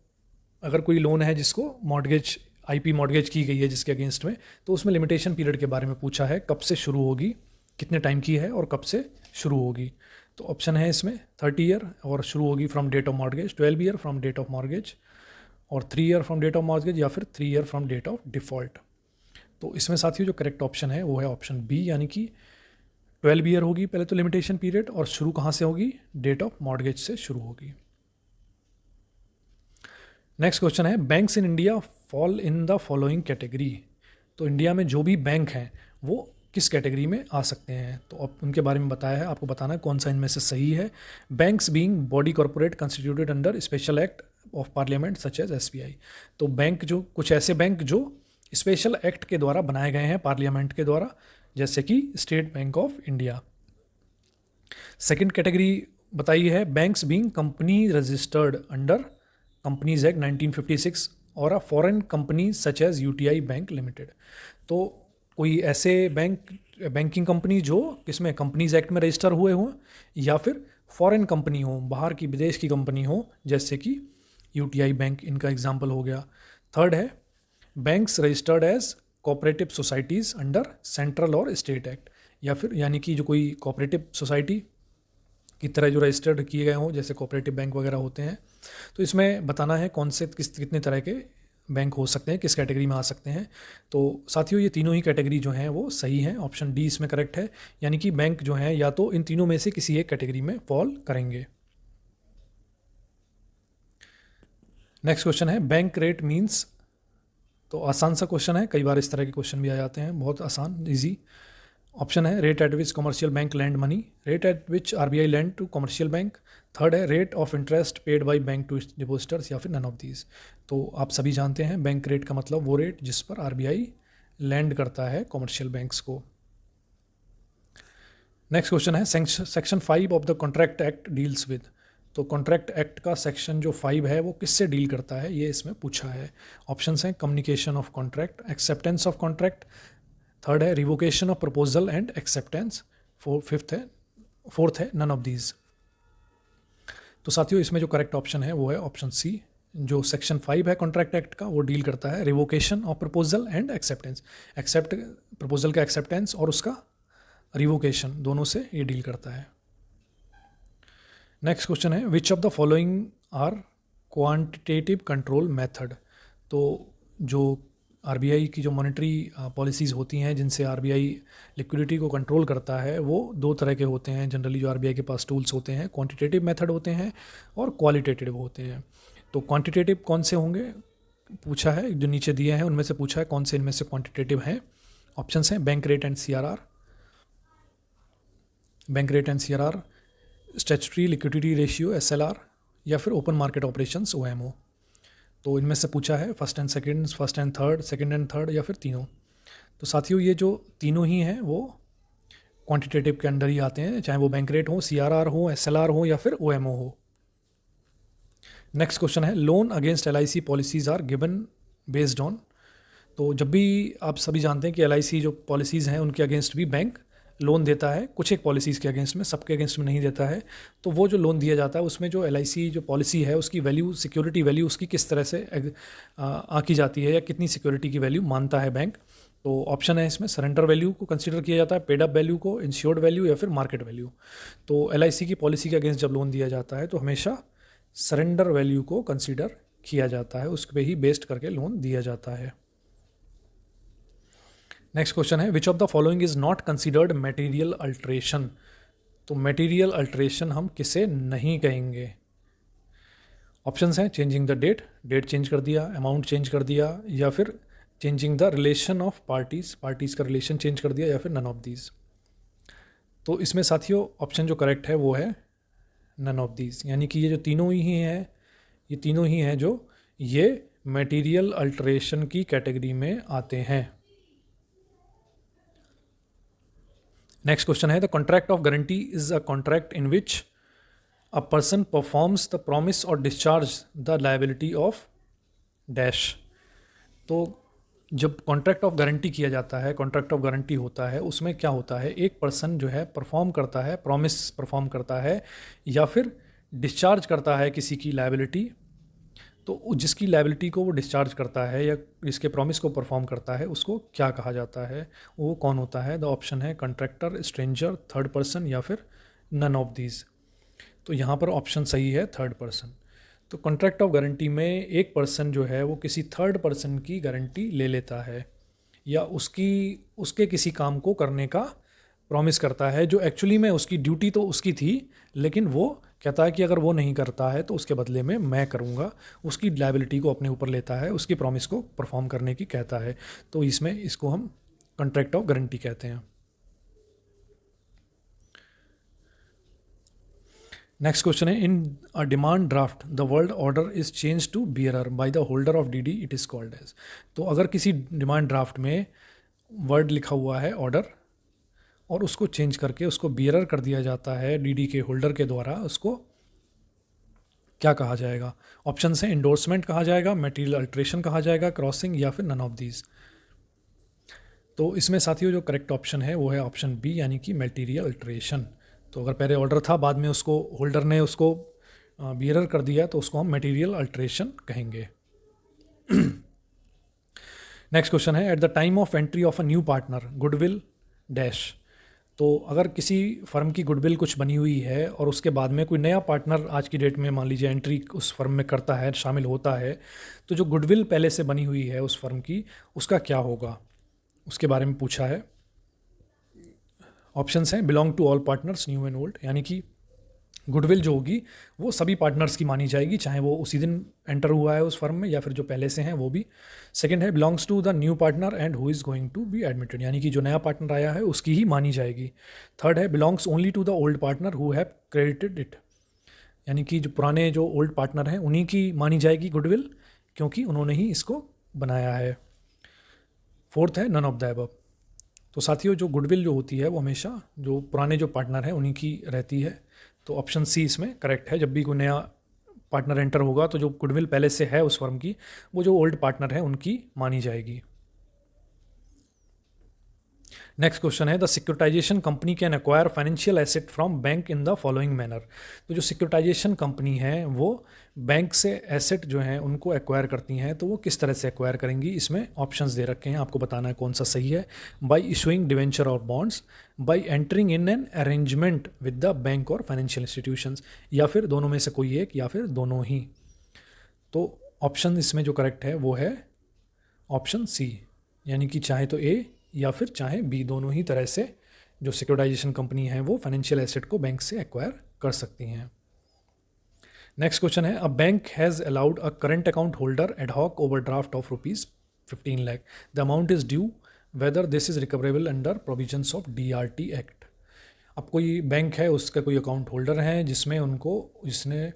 अगर कोई लोन है जिसको मॉर्गेज आईपी मॉर्गेज की गई है जिसके अगेंस्ट में, तो उसमें लिमिटेशन पीरियड के बारे में पूछा है, कब से शुरू होगी, कितने टाइम की है और कब से शुरू होगी। तो ऑप्शन है इसमें 30 ईयर और शुरू होगी from date of mortgage, 12 year from date of mortgage और 3 year from date of mortgage या फिर 3 year from date of default. तो इसमें साथियों जो करेक्ट ऑप्शन है वो है ऑप्शन बी, यानी कि 12 ईयर होगी पहले तो लिमिटेशन पीरियड, और शुरू कहाँ से होगी, डेट ऑफ मॉर्गेज से शुरू होगी। नेक्स्ट क्वेश्चन है, banks in India fall in the following category. तो इंडिया में जो भी बैंक हैं वो किस कैटेगरी में आ सकते हैं, तो अब उनके बारे में बताया है, आपको बताना है कौन सा इनमें से सही है। Banks being body corporate constituted under special act of parliament such as SBI. तो बैंक जो कुछ ऐसे बैंक जो स्पेशल एक्ट के द्वारा बनाए गए हैं पार्लियामेंट के द्वारा, जैसे कि State Bank of India. Second category बताई है, banks being company registered under companies act 1956 और a foreign company such as UTI bank limited. तो कोई ऐसे बैंकिंग कंपनी जो किसमें कंपनीज एक्ट में रजिस्टर हुए हों, या फिर फॉरेन कंपनी हो, बाहर की विदेश की कंपनी हो, जैसे कि यूटीआई बैंक इनका एग्जाम्पल हो गया। थर्ड है, banks registered as cooperative societies under central और स्टेट एक्ट, या फिर यानी कि जो कोई कोऑपरेटिव सोसाइटी की तरह जो रजिस्टर्ड किए गए हों, जैसे कोऑपरेटिव बैंक वगैरह होते हैं। तो इसमें बताना है कौन से कितने तरह के बैंक हो सकते हैं, किस कैटेगरी में आ सकते हैं। तो साथियों ये तीनों ही कैटेगरी जो हैं वो सही हैं, ऑप्शन डी इसमें करेक्ट है, यानी कि बैंक जो हैं या तो इन तीनों में से किसी एक कैटेगरी में फॉल करेंगे। नेक्स्ट क्वेश्चन है, बैंक रेट मीन्स। तो आसान सा क्वेश्चन है, कई बार इस तरह के क्वेश्चन भी आ जाते हैं, बहुत आसान इजी। ऑप्शन है, rate at which commercial bank lend money, rate at which RBI lend to commercial bank. Third है, rate of interest paid by bank to depositors, या फिर नन ऑफ दीज। तो आप सभी जानते हैं बैंक रेट का मतलब वो रेट जिस पर आरबीआई लैंड करता है कमर्शियल बैंक्स को। नेक्स्ट क्वेश्चन है, section 5 of the contract act deals with. तो कॉन्ट्रैक्ट एक्ट का सेक्शन जो 5 है वो किससे डील करता है, ये इसमें पूछा है। ऑप्शंस हैं, communication of contract, acceptance of contract, third है revocation of proposal and acceptance, fourth है नन ऑफ दीज। तो साथियों इसमें जो करेक्ट ऑप्शन है वो है ऑप्शन सी, जो सेक्शन 5 है कॉन्ट्रैक्ट एक्ट का वो डील करता है revocation of proposal and acceptance, proposal का एक्सेप्टेंस और उसका रिवोकेशन, दोनों से ये डील करता है। नेक्स्ट क्वेश्चन है, which of the following are quantitative control method. तो जो आरबीआई की जो मॉनेटरी पॉलिसीज़ होती हैं जिनसे आरबीआई लिक्विडिटी को कंट्रोल करता है, वो दो तरह के होते हैं जनरली जो आरबीआई के पास टूल्स होते हैं, क्वांटिटेटिव मेथड होते हैं और क्वालिटेटिव होते हैं। तो क्वांटिटेटिव कौन से होंगे पूछा है, जो नीचे दिए हैं उनमें से पूछा है कौन से इनमें से क्वांटिटेटिव हैं। ऑप्शंस हैं, bank rate and CRR, bank rate and CRR, statutory liquidity ratio SLR, या फिर ओपन मार्केट ऑपरेशंस ओएमओ। तो इनमें से पूछा है first and second, first and third, second and third, या फिर तीनों। तो साथियों ये जो तीनों ही हैं वो क्वांटिटेटिव के अंडर ही आते हैं, चाहे वो बैंक रेट हो, सीआरआर हो, एसएलआर हो या फिर ओएमओ हो। नेक्स्ट क्वेश्चन है, loan against LIC policies are given based on. तो जब भी आप सभी जानते हैं कि एलआईसी जो पॉलिसीज़ हैं उनके अगेंस्ट भी बैंक लोन देता है, कुछ एक पॉलिसीज़ के अगेंस्ट में, सबके अगेंस्ट में नहीं देता है। तो वो जो लोन दिया जाता है उसमें जो एलआईसी जो पॉलिसी है उसकी वैल्यू, सिक्योरिटी वैल्यू उसकी किस तरह से आंकी जाती है, या कितनी सिक्योरिटी की वैल्यू मानता है बैंक। तो ऑप्शन है इसमें, सरेंडर वैल्यू को कंसीडर किया जाता है, पेड अप वैल्यू को, इंश्योर्ड वैल्यू, या फिर मार्केट वैल्यू। तो एलआईसी की पॉलिसी के अगेंस्ट जब लोन दिया जाता है तो हमेशा सरेंडर वैल्यू को कंसीडर किया जाता है, उस पर ही बेस्ड करके लोन दिया जाता है। नेक्स्ट क्वेश्चन है, which of the following is not considered material alteration. तो मटेरियल अल्ट्रेशन हम किसे नहीं कहेंगे। ऑप्शंस हैं, changing the date, date change कर दिया, अमाउंट चेंज कर दिया, या फिर changing the relation of parties, parties का रिलेशन चेंज कर दिया, या फिर नन ऑफ दीज। तो इसमें साथियों ऑप्शन जो करेक्ट है वो है नन ऑफ दीज, यानी कि ये जो तीनों ही हैं, ये तीनों ही हैं जो ये मटेरियल अल्ट्रेशन की कैटेगरी में आते हैं। नेक्स्ट क्वेश्चन है, the contract of guarantee is a contract in which. A person performs the promise or discharge the liability of dash. तो जब कॉन्ट्रैक्ट ऑफ गारंटी किया जाता है, कॉन्ट्रैक्ट ऑफ गारंटी होता है, उसमें क्या होता है, एक पर्सन जो है परफॉर्म करता है, प्रॉमिस परफॉर्म करता है या फिर डिस्चार्ज करता है किसी की लायबिलिटी। तो जिसकी लायबिलिटी को वो डिस्चार्ज करता है या जिसके प्रॉमिस को परफॉर्म करता है उसको क्या कहा जाता है, वो कौन होता है? द ऑप्शन है कॉन्ट्रैक्टर, स्ट्रेंजर, थर्ड पर्सन या फिर नन ऑफ दीज। तो यहाँ पर ऑप्शन सही है थर्ड पर्सन। तो कॉन्ट्रैक्ट ऑफ गारंटी में एक पर्सन जो है वो किसी थर्ड पर्सन की गारंटी ले लेता है या उसके किसी काम को करने का प्रॉमिस करता है, जो एक्चुअली में उसकी ड्यूटी तो उसकी थी, लेकिन वो कहता है कि अगर वो नहीं करता है तो उसके बदले में मैं करूँगा, उसकी लायबिलिटी को अपने ऊपर लेता है, उसकी प्रॉमिस को परफॉर्म करने की कहता है। तो इसमें इसको हम कॉन्ट्रैक्ट ऑफ गारंटी कहते हैं। नेक्स्ट क्वेश्चन है, in a demand draft the word order is change to bearer by the holder of DD, it is called as. तो अगर किसी डिमांड ड्राफ्ट में वर्ड लिखा हुआ है ऑर्डर और उसको चेंज करके उसको बियरर कर दिया जाता है डीडी के होल्डर के द्वारा, उसको क्या कहा जाएगा? ऑप्शन है इंडोर्समेंट कहा जाएगा, मटेरियल अल्ट्रेशन कहा जाएगा, क्रॉसिंग या फिर नन ऑफ दीज। तो इसमें साथियों जो करेक्ट ऑप्शन है वो है ऑप्शन बी, यानी कि मटेरियल अल्ट्रेशन। तो अगर पहले ऑर्डर था, बाद में उसको होल्डर ने उसको बियरर कर दिया, तो उसको हम मटेरियल अल्ट्रेशन कहेंगे। नेक्स्ट क्वेश्चन है, at the time of entry of a new partner goodwill dash. तो अगर किसी फर्म की गुडविल कुछ बनी हुई है और उसके बाद में कोई नया पार्टनर आज की डेट में मान लीजिए एंट्री उस फर्म में करता है, शामिल होता है, तो जो गुडविल पहले से बनी हुई है उस फर्म की, उसका क्या होगा, उसके बारे में पूछा है। ऑप्शंस हैं belong to all partners new and old, यानी कि गुडविल जो होगी वो सभी पार्टनर्स की मानी जाएगी, चाहे वो उसी दिन एंटर हुआ है उस फर्म में या फिर जो पहले से हैं वो भी। सेकंड है belongs to the new partner and who is going to be admitted, यानी कि जो नया पार्टनर आया है उसकी ही मानी जाएगी। थर्ड है belongs only to the old partner who have credited it, यानी कि जो पुराने जो ओल्ड पार्टनर हैं उन्हीं की मानी जाएगी गुडविल, क्योंकि उन्होंने ही इसको बनाया है। फोर्थ है नन ऑफ द अबव। तो साथियों जो गुडविल जो होती है वो हमेशा जो पुराने जो पार्टनर हैं उन्हीं की रहती है। तो ऑप्शन सी इसमें करेक्ट है, जब भी कोई नया पार्टनर एंटर होगा तो जो गुडविल पहले से है उस फर्म की, वो जो ओल्ड पार्टनर है उनकी मानी जाएगी। नेक्स्ट क्वेश्चन है, the securitisation company can acquire financial asset from bank in the following manner. तो जो सिक्योरिटाइजेशन कंपनी है वो बैंक से एसेट जो हैं उनको एक्वायर करती हैं, तो वो किस तरह से एक्वायर करेंगी, इसमें ऑप्शंस दे रखे हैं, आपको बताना है कौन सा सही है। बाय इशूइंग डिवेंचर और bonds, bye entering in an arrangement with the bank और फाइनेंशियल इंस्टीट्यूशंस, या फिर दोनों में से कोई एक या फिर दोनों ही। तो ऑप्शन इसमें जो करेक्ट है वो है ऑप्शन सी, यानी कि चाहे तो ए या फिर चाहे बी, दोनों ही तरह से जो सिक्योरिटाइजेशन कंपनी है वो फाइनेंशियल एसेट को बैंक से एक्वायर कर सकती हैं। नेक्स्ट क्वेश्चन है, a bank has allowed a current account holder ad hoc overdraft of ₹15 lakh, the amount is due whether this is recoverable under provisions of DRT act. अब कोई बैंक है, उसका कोई अकाउंट होल्डर है जिसने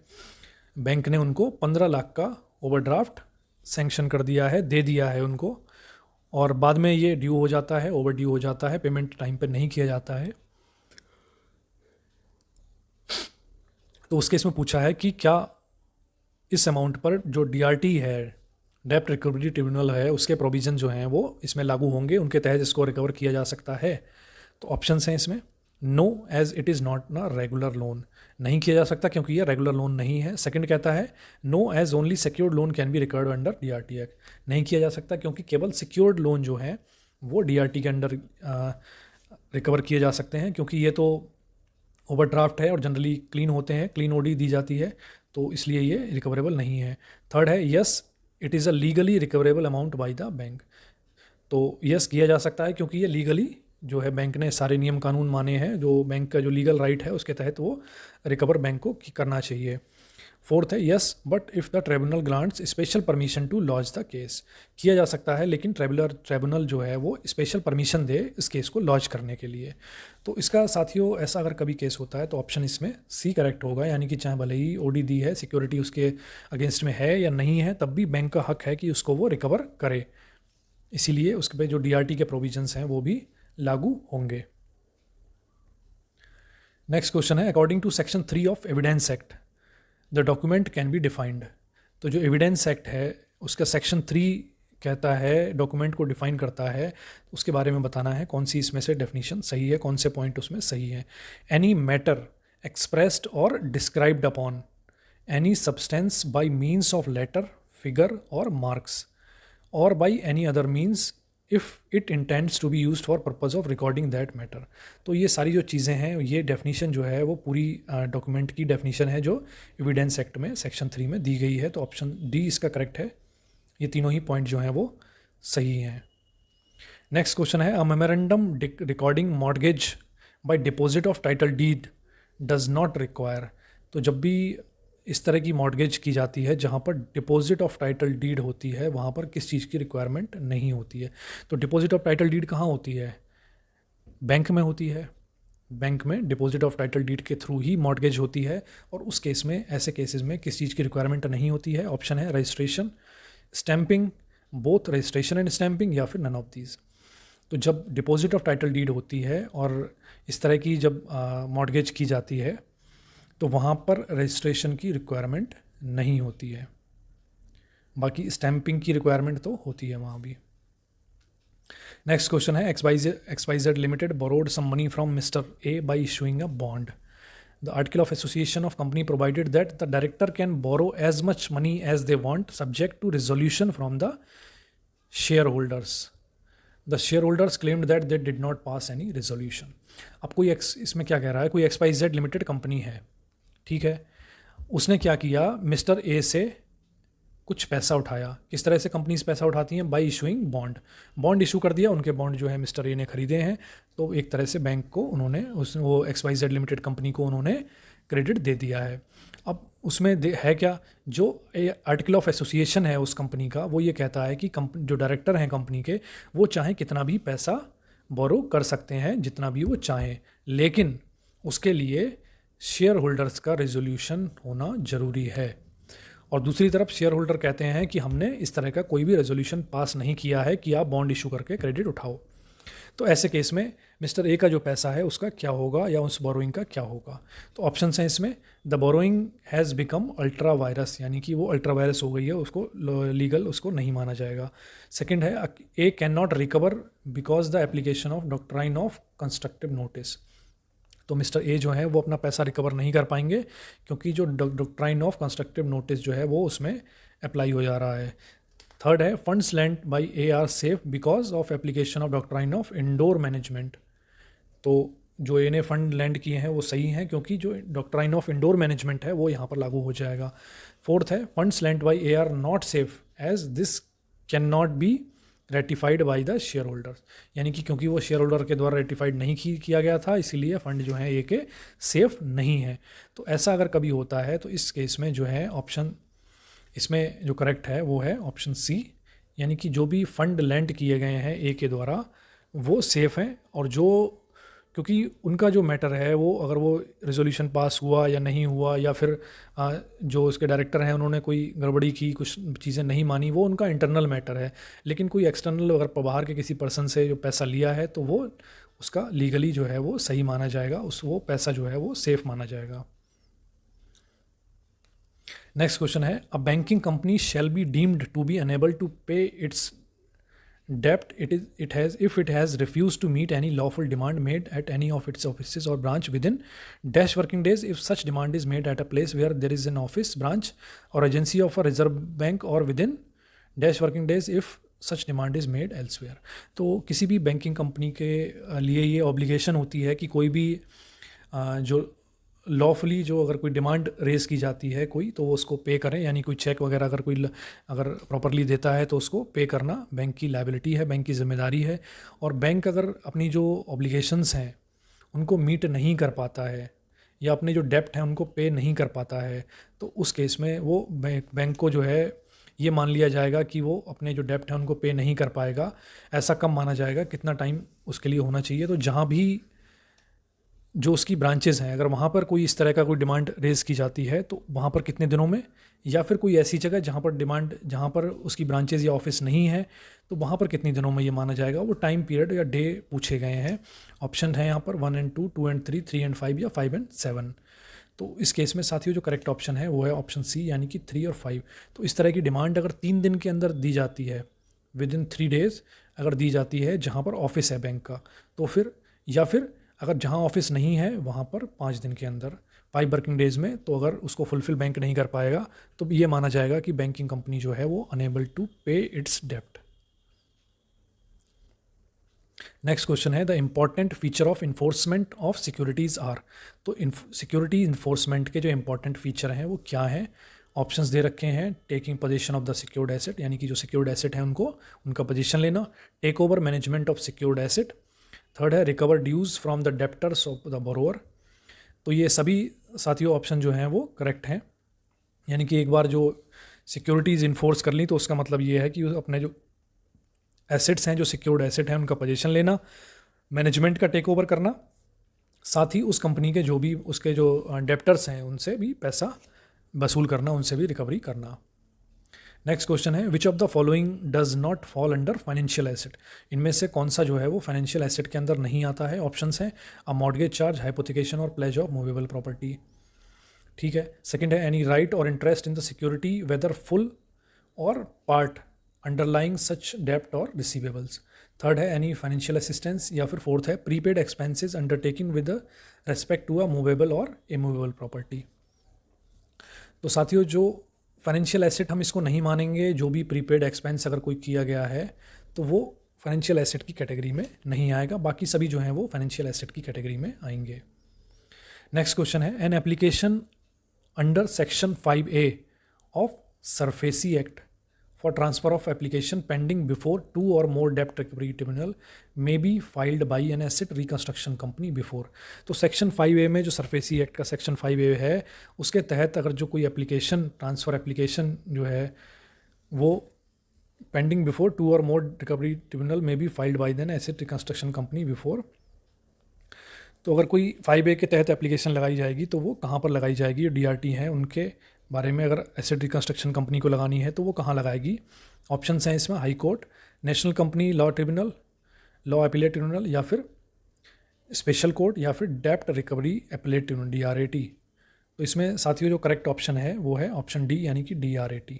बैंक ने उनको 15 लाख का ओवरड्राफ्ट सैंक्शन कर दिया है, दे दिया है उनको, और बाद में ये ड्यू हो जाता है, ओवर ड्यू हो जाता है, पेमेंट टाइम पे नहीं किया जाता है। तो उस केस में पूछा है कि क्या इस अमाउंट पर जो DRT है, डेप्ट रिकवरी ट्रिब्यूनल है, उसके प्रोविज़न जो हैं वो इसमें लागू होंगे, उनके तहत इसको रिकवर किया जा सकता है। तो ऑप्शंस हैं इसमें, no as it is not ना रेगुलर लोन, नहीं किया जा सकता क्योंकि ये रेगुलर लोन नहीं है। सेकंड कहता है no as only secured loan can be recovered under DRT act, नहीं किया जा सकता क्योंकि केवल सिक्योर्ड लोन जो हैं वो DRT के अंडर रिकवर किए जा सकते हैं, क्योंकि ये तो ओवरड्राफ्ट है और जनरली क्लीन होते हैं, क्लीन OD दी जाती है, तो इसलिए ये रिकवरेबल नहीं है। थर्ड है yes it is a legally recoverable amount by the bank, तो यस किया जा सकता है क्योंकि ये लीगली जो है बैंक ने सारे नियम कानून माने हैं, जो बैंक का जो लीगल राइट है उसके तहत वो रिकवर बैंक को करना चाहिए। फोर्थ है yes but if the tribunal grants special permission to lodge the case, किया जा सकता है लेकिन ट्रिब्यूनल जो है वो स्पेशल परमिशन दे इस केस को लॉज करने के लिए। तो इसका साथियों ऐसा अगर कभी केस होता है तो ऑप्शन इसमें सी करेक्ट होगा, यानी कि चाहे भले ही OD दी है, सिक्योरिटी उसके अगेंस्ट में है या नहीं है, तब भी बैंक का हक है कि उसको वो रिकवर करे, इसीलिए उसके पे जो DRT के प्रोविजंस हैं वो भी लागू होंगे। नेक्स्ट क्वेश्चन है, according to section 3 of evidence act the document can be defined. तो जो एविडेंस एक्ट है उसका सेक्शन 3 कहता है, डॉक्यूमेंट को डिफाइन करता है, उसके बारे में बताना है कौन सी इसमें से डेफिनेशन सही है, कौन से पॉइंट उसमें सही है। एनी मैटर एक्सप्रेस्ड और described upon any substance by means of letter, figure और मार्क्स और by any other means if it intends to be used for purpose of recording that matter. तो ये सारी जो चीज़ें हैं, ये डेफिनेशन जो है वो पूरी डॉक्यूमेंट की डेफिनेशन है जो एविडेंस एक्ट में सेक्शन 3 में दी गई है। तो ऑप्शन डी इसका करेक्ट है। ये तीनों ही पॉइंट जो हैं वो सही हैं। नेक्स्ट क्वेश्चन है, a memorandum recording mortgage by deposit of title deed does not require. तो जब भी इस तरह की मॉर्गेज की जाती है जहाँ पर डिपॉजिट ऑफ टाइटल डीड होती है, वहाँ पर किस चीज़ की रिक्वायरमेंट नहीं होती है। तो डिपॉजिट ऑफ टाइटल डीड कहाँ होती है? बैंक में होती है। बैंक में डिपॉजिट ऑफ टाइटल डीड के थ्रू ही मॉर्गेज होती है, और उस केस में, ऐसे केसेस में किस चीज़ की रिक्वायरमेंट नहीं होती है। ऑप्शन है registration, stamping, both registration and stamping, या फिर नन ऑफ दीज। तो जब डिपॉजिट ऑफ टाइटल डीड होती है और इस तरह की जब मॉर्गेज की जाती है तो वहाँ पर रजिस्ट्रेशन की रिक्वायरमेंट नहीं होती है। बाकी स्टैंपिंग की रिक्वायरमेंट तो होती है वहाँ भी। नेक्स्ट क्वेश्चन है, XYZ limited borrowed some money from Mr A by issuing a bond. The article of association of company provided that the director can borrow as much money as they want subject to resolution from the shareholders. The shareholders claimed that they did not pass any resolution. अब कोई इसमें क्या कह रहा है, कोई XYZ limited company है, ठीक है, उसने क्या किया, मिस्टर ए से कुछ पैसा उठाया। किस तरह से कंपनीज पैसा उठाती हैं? Bye issuing bond. Bond issue कर दिया, उनके बॉन्ड जो है मिस्टर ए ने खरीदे हैं, तो एक तरह से बैंक को उन्होंने वो XYZ लिमिटेड कंपनी को उन्होंने क्रेडिट दे दिया है। अब उसमें है क्या, जो आर्टिकल ऑफ एसोसिएशन है उस कंपनी का, वो ये कहता है कि जो डायरेक्टर हैं कंपनी के, वो चाहे कितना भी पैसा बोरो कर सकते हैं, जितना भी वो चाहें, लेकिन उसके लिए शेयर होल्डर्स का रेजोल्यूशन होना ज़रूरी है। और दूसरी तरफ शेयर होल्डर कहते हैं कि हमने इस तरह का कोई भी रेजोल्यूशन पास नहीं किया है कि आप बॉन्ड इशू करके क्रेडिट उठाओ। तो ऐसे केस में मिस्टर ए का जो पैसा है उसका क्या होगा, या उस बोरोइंग का क्या होगा? तो ऑप्शन हैं इसमें, the borrowing has become ultra vires, यानी कि वो अल्ट्रा वायरस हो गई है, उसको लीगल उसको नहीं माना जाएगा। सेकंड है, A can not recover because the application of doctrine of constructive notice. तो मिस्टर ए जो है वो अपना पैसा रिकवर नहीं कर पाएंगे, क्योंकि जो डॉक्ट्राइन ऑफ कंस्ट्रक्टिव नोटिस जो है वो उसमें अप्लाई हो जा रहा है। थर्ड है, funds lent by A are safe because of application of doctrine of indoor management. तो जो ए ने फंड लैंड किए हैं वो सही हैं, क्योंकि जो डॉक्ट्राइन ऑफ इंडोर मैनेजमेंट है वो यहाँ पर लागू हो जाएगा। फोर्थ है, funds lent by A are not safe as this can not be ratified by the shareholders, यानी कि क्योंकि वो शेयर होल्डर के द्वारा रेटिफाइड नहीं किया गया था, इसीलिए फंड जो है ए के सेफ नहीं है। तो ऐसा अगर कभी होता है तो इस केस में जो है ऑप्शन इसमें जो करेक्ट है वो है ऑप्शन सी, यानी कि जो भी फंड लैंड किए गए हैं ए के द्वारा वो सेफ हैं, और जो क्योंकि उनका जो मैटर है वो, अगर वो रेजोल्यूशन पास हुआ या नहीं हुआ, या फिर जो उसके डायरेक्टर हैं उन्होंने कोई गड़बड़ी की, कुछ चीज़ें नहीं मानी, वो उनका इंटरनल मैटर है। लेकिन कोई एक्सटर्नल अगर बाहर के किसी पर्सन से जो पैसा लिया है तो वो उसका लीगली जो है वो सही माना जाएगा, वो पैसा जो है वो सेफ माना जाएगा। नेक्स्ट क्वेश्चन है, a banking company shall be deemed to be unable to pay its debt if it has refused to meet any lawful demand made at any of its offices or branch within dash working days if such demand is made at a place where there is an office, branch or agency of a reserve bank, or within dash working days if such demand is made elsewhere। तो किसी भी banking company के लिए ये obligation होती है कि कोई भी जो लॉफुली जो अगर कोई डिमांड रेज़ की जाती है कोई, तो वो उसको पे करें, यानी कोई चेक वगैरह अगर कोई अगर प्रॉपरली देता है तो उसको पे करना बैंक की लायबिलिटी है, बैंक की जिम्मेदारी है। और बैंक अगर अपनी जो ऑब्लिगेशंस हैं उनको मीट नहीं कर पाता है, या अपने जो डेप्ट हैं उनको पे नहीं कर पाता है, तो उस केस में वो बैंक को जो है ये मान लिया जाएगा कि वो अपने जो डेप्ट हैं उनको पे नहीं कर पाएगा। ऐसा कब माना जाएगा, कितना टाइम उसके लिए होना चाहिए? तो जहाँ भी जो उसकी ब्रांचेज़ हैं, अगर वहाँ पर कोई इस तरह का कोई डिमांड रेज़ की जाती है तो वहाँ पर कितने दिनों में, या फिर कोई ऐसी जगह जहाँ पर उसकी ब्रांचेज़ या ऑफिस नहीं है तो वहाँ पर कितने दिनों में ये माना जाएगा, वो टाइम पीरियड या डे पूछे गए हैं। ऑप्शन है यहाँ पर 1 एंड 2, 2 एंड 3, 3 एंड 5 या 5 एंड 7। तो इस केस में साथियों जो करेक्ट ऑप्शन है वो है ऑप्शन सी, यानी कि 3 और 5। तो इस तरह की डिमांड अगर 3 दिन के अंदर दी जाती है, विद इन 3 डेज़ अगर दी जाती है जहाँ पर ऑफिस है बैंक का, तो फिर, या फिर अगर जहाँ ऑफिस नहीं है वहाँ पर 5 दिन के अंदर, 5 वर्किंग डेज में, तो अगर उसको फुलफिल बैंक नहीं कर पाएगा तो ये माना जाएगा कि बैंकिंग कंपनी जो है वो अनेबल टू पे इट्स डेप्ट। नेक्स्ट क्वेश्चन है the important feature of enforcement of securities are. तो सिक्योरिटी इन्फोर्समेंट के जो इंपॉर्टेंट फीचर हैं वो क्या हैं। ऑप्शंस दे रखे हैं, taking position of the secured asset, यानी कि जो सिक्योर्ड एसेट है उनको उनका पोजीशन लेना, take over management of secured asset, third है recover dues from the debtors of the borrower. तो ये सभी साथियों ऑप्शन जो हैं वो करेक्ट हैं, यानी कि एक बार जो सिक्योरिटीज़ इन्फोर्स कर ली तो उसका मतलब ये है कि अपने जो एसेट्स हैं, जो सिक्योर्ड एसेट हैं, उनका पोजीशन लेना, मैनेजमेंट का टेक ओवर करना, साथ ही उस कंपनी के जो भी उसके जो डेप्टर्स हैं उनसे भी पैसा वसूल करना, उनसे भी रिकवरी करना। नेक्स्ट क्वेश्चन है which of the following does not fall under financial asset. इनमें से कौन सा जो है वो फाइनेंशियल एसेट के अंदर नहीं आता है। ऑप्शंस हैं अ मॉर्गेज चार्ज, हाइपोथिकेशन और प्लेज ऑफ मूवेबल प्रॉपर्टी। ठीक है। सेकंड है एनी राइट और interest in the security whether full और पार्ट अंडरलाइंग सच डेप्ट और रिसीवेबल्स। थर्ड है एनी फाइनेंशियल असिस्टेंस, या फिर फोर्थ है prepaid expenses undertaking with respect to a movable और इमूवेबल प्रॉपर्टी। तो साथियों जो फाइनेंशियल एसेट हम इसको नहीं मानेंगे, जो भी प्रीपेड एक्सपेंस अगर कोई किया गया है तो वो फाइनेंशियल एसेट की कैटेगरी में नहीं आएगा, बाकी सभी जो हैं वो फाइनेंशियल एसेट की कैटेगरी में आएंगे। नेक्स्ट क्वेश्चन है an application under section 5A of SARFAESI act for transfer of application pending before 2 or more debt recovery tribunal may be filed by an asset reconstruction company before। तो section 5A में जो SARFAESI act का section 5A है उसके तहत अगर जो कोई एप्लीकेशन, ट्रांसफ़र एप्लीकेशन जो है वो पेंडिंग बिफोर 2 और मोर रिकवरी ट्रिब्यूनल में be filed by then asset reconstruction company before. तो अगर कोई 5A के तहत एप्लीकेशन लगाई जाएगी तो वो कहाँ पर लगाई जाएगी, DRT हैं उनके बारे में अगर एसेट रिकंस्ट्रक्शन कंपनी को लगानी है तो वो कहाँ लगाएगी। ऑप्शंस हैं इसमें high court, national company law tribunal, law appellate tribunal, या फिर स्पेशल कोर्ट, या फिर डेप्ट रिकवरी अपीलेट ट्रिब्यूनल DRAT। तो इसमें साथियों जो करेक्ट ऑप्शन है वो है ऑप्शन डी, यानी कि DRAT।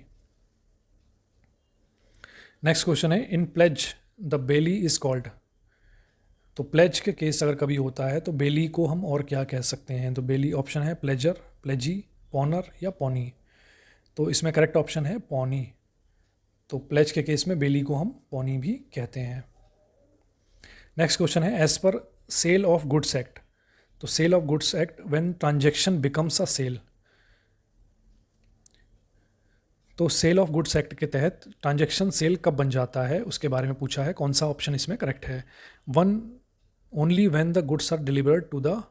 नेक्स्ट क्वेश्चन है in pledge the bailee is called. तो प्लेज के केस अगर कभी होता है तो बेली को हम और क्या कह सकते हैं। तो बेली ऑप्शन है प्लेजर, प्लेजी, पॉनर या पॉनी। तो इसमें करेक्ट ऑप्शन है पॉनी। तो प्लेज के केस में बेली को हम पॉनी भी कहते हैं। नेक्स्ट क्वेश्चन है as per sale of goods act. तो sale of goods act when transaction becomes a sale. तो सेल ऑफ गुड्स एक्ट के तहत ट्रांजैक्शन सेल कब बन जाता है उसके बारे में पूछा है, कौन सा ऑप्शन इसमें करेक्ट है। 1 only when the goods are delivered to the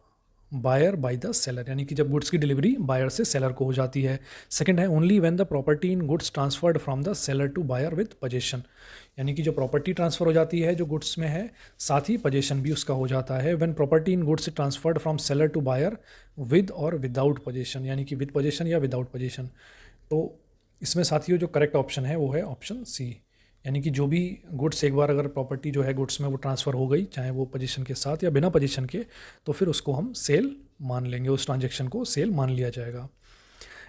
buyer by the seller, यानी कि जब गुड्स की डिलीवरी बायर से सेलर को हो जाती है। सेकंड है only when the property in goods transferred from the seller to buyer with possession, यानी कि जो प्रॉपर्टी ट्रांसफर हो जाती है जो गुड्स में है साथ ही पोजेशन भी उसका हो जाता है। When property in goods transferred from seller to buyer with और विदाउट पोजेशन, यानी कि विद पोजेशन या विदाउट पोजेशन। तो इसमें साथियों जो करेक्ट ऑप्शन है वो है ऑप्शन सी, यानी कि जो भी गुड्स एक बार अगर प्रॉपर्टी जो है गुड्स में वो ट्रांसफ़र हो गई, चाहे वो पोजीशन के साथ या बिना पोजीशन के, तो फिर उसको हम सेल मान लेंगे, उस ट्रांजैक्शन को सेल मान लिया जाएगा।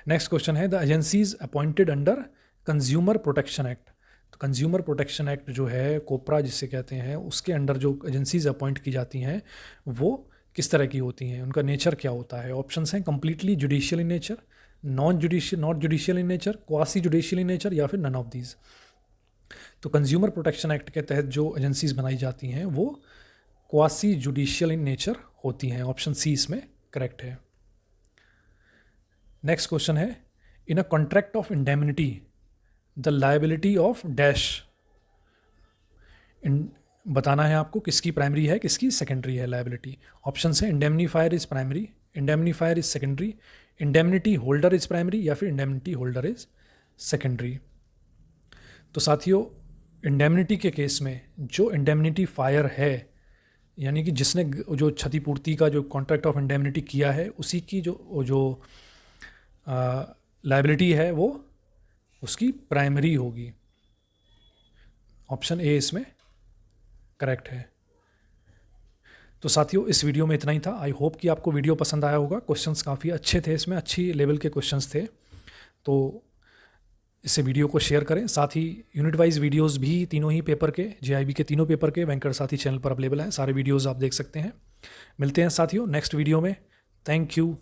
नेक्स्ट क्वेश्चन है the agencies appointed under consumer protection act. तो कंज्यूमर प्रोटेक्शन एक्ट जो है कोपरा जिसे कहते हैं, उसके अंडर जो एजेंसीज अपॉइंट की जाती हैं वो किस तरह की होती हैं, उनका नेचर क्या होता है। ऑप्शंस हैं completely judicial in nature, not judicial in nature, quasi judicial in nature, या फिर नन ऑफ दीज। तो कंज्यूमर प्रोटेक्शन एक्ट के तहत जो एजेंसीज बनाई जाती हैं वो क्वासी जुडिशियल इन नेचर होती हैं। ऑप्शन सी इसमें करेक्ट है। नेक्स्ट क्वेश्चन है in a contract of indemnity the liability of dash. बताना है आपको किसकी प्राइमरी है किसकी सेकेंडरी है लायबिलिटी। ऑप्शन है indemnifier is primary, indemnifier is secondary, indemnity holder is primary, या फिर इंडेमनिटी होल्डर इज सेकेंडरी। तो साथियों इंडेमनिटी के केस में जो इंडेमनिटी फायर है यानी कि जिसने जो क्षतिपूर्ति का जो कॉन्ट्रैक्ट ऑफ इंडेमनिटी किया है उसी की जो लायबिलिटी है वो उसकी प्राइमरी होगी। ऑप्शन ए इसमें करेक्ट है। तो साथियों इस वीडियो में इतना ही था। आई होप कि आपको वीडियो पसंद आया होगा। क्वेश्चंस काफ़ी अच्छे थे, इसमें अच्छी लेवल के क्वेश्चंस थे। तो इसे वीडियो को शेयर करें। साथ ही यूनिट वाइज वीडियोस भी तीनों ही पेपर के, जेआईबी के तीनों पेपर के बैंकर साथी चैनल पर अवेलेबल हैं। सारे वीडियोस आप देख सकते हैं। मिलते हैं साथियों नेक्स्ट वीडियो में। Thank you.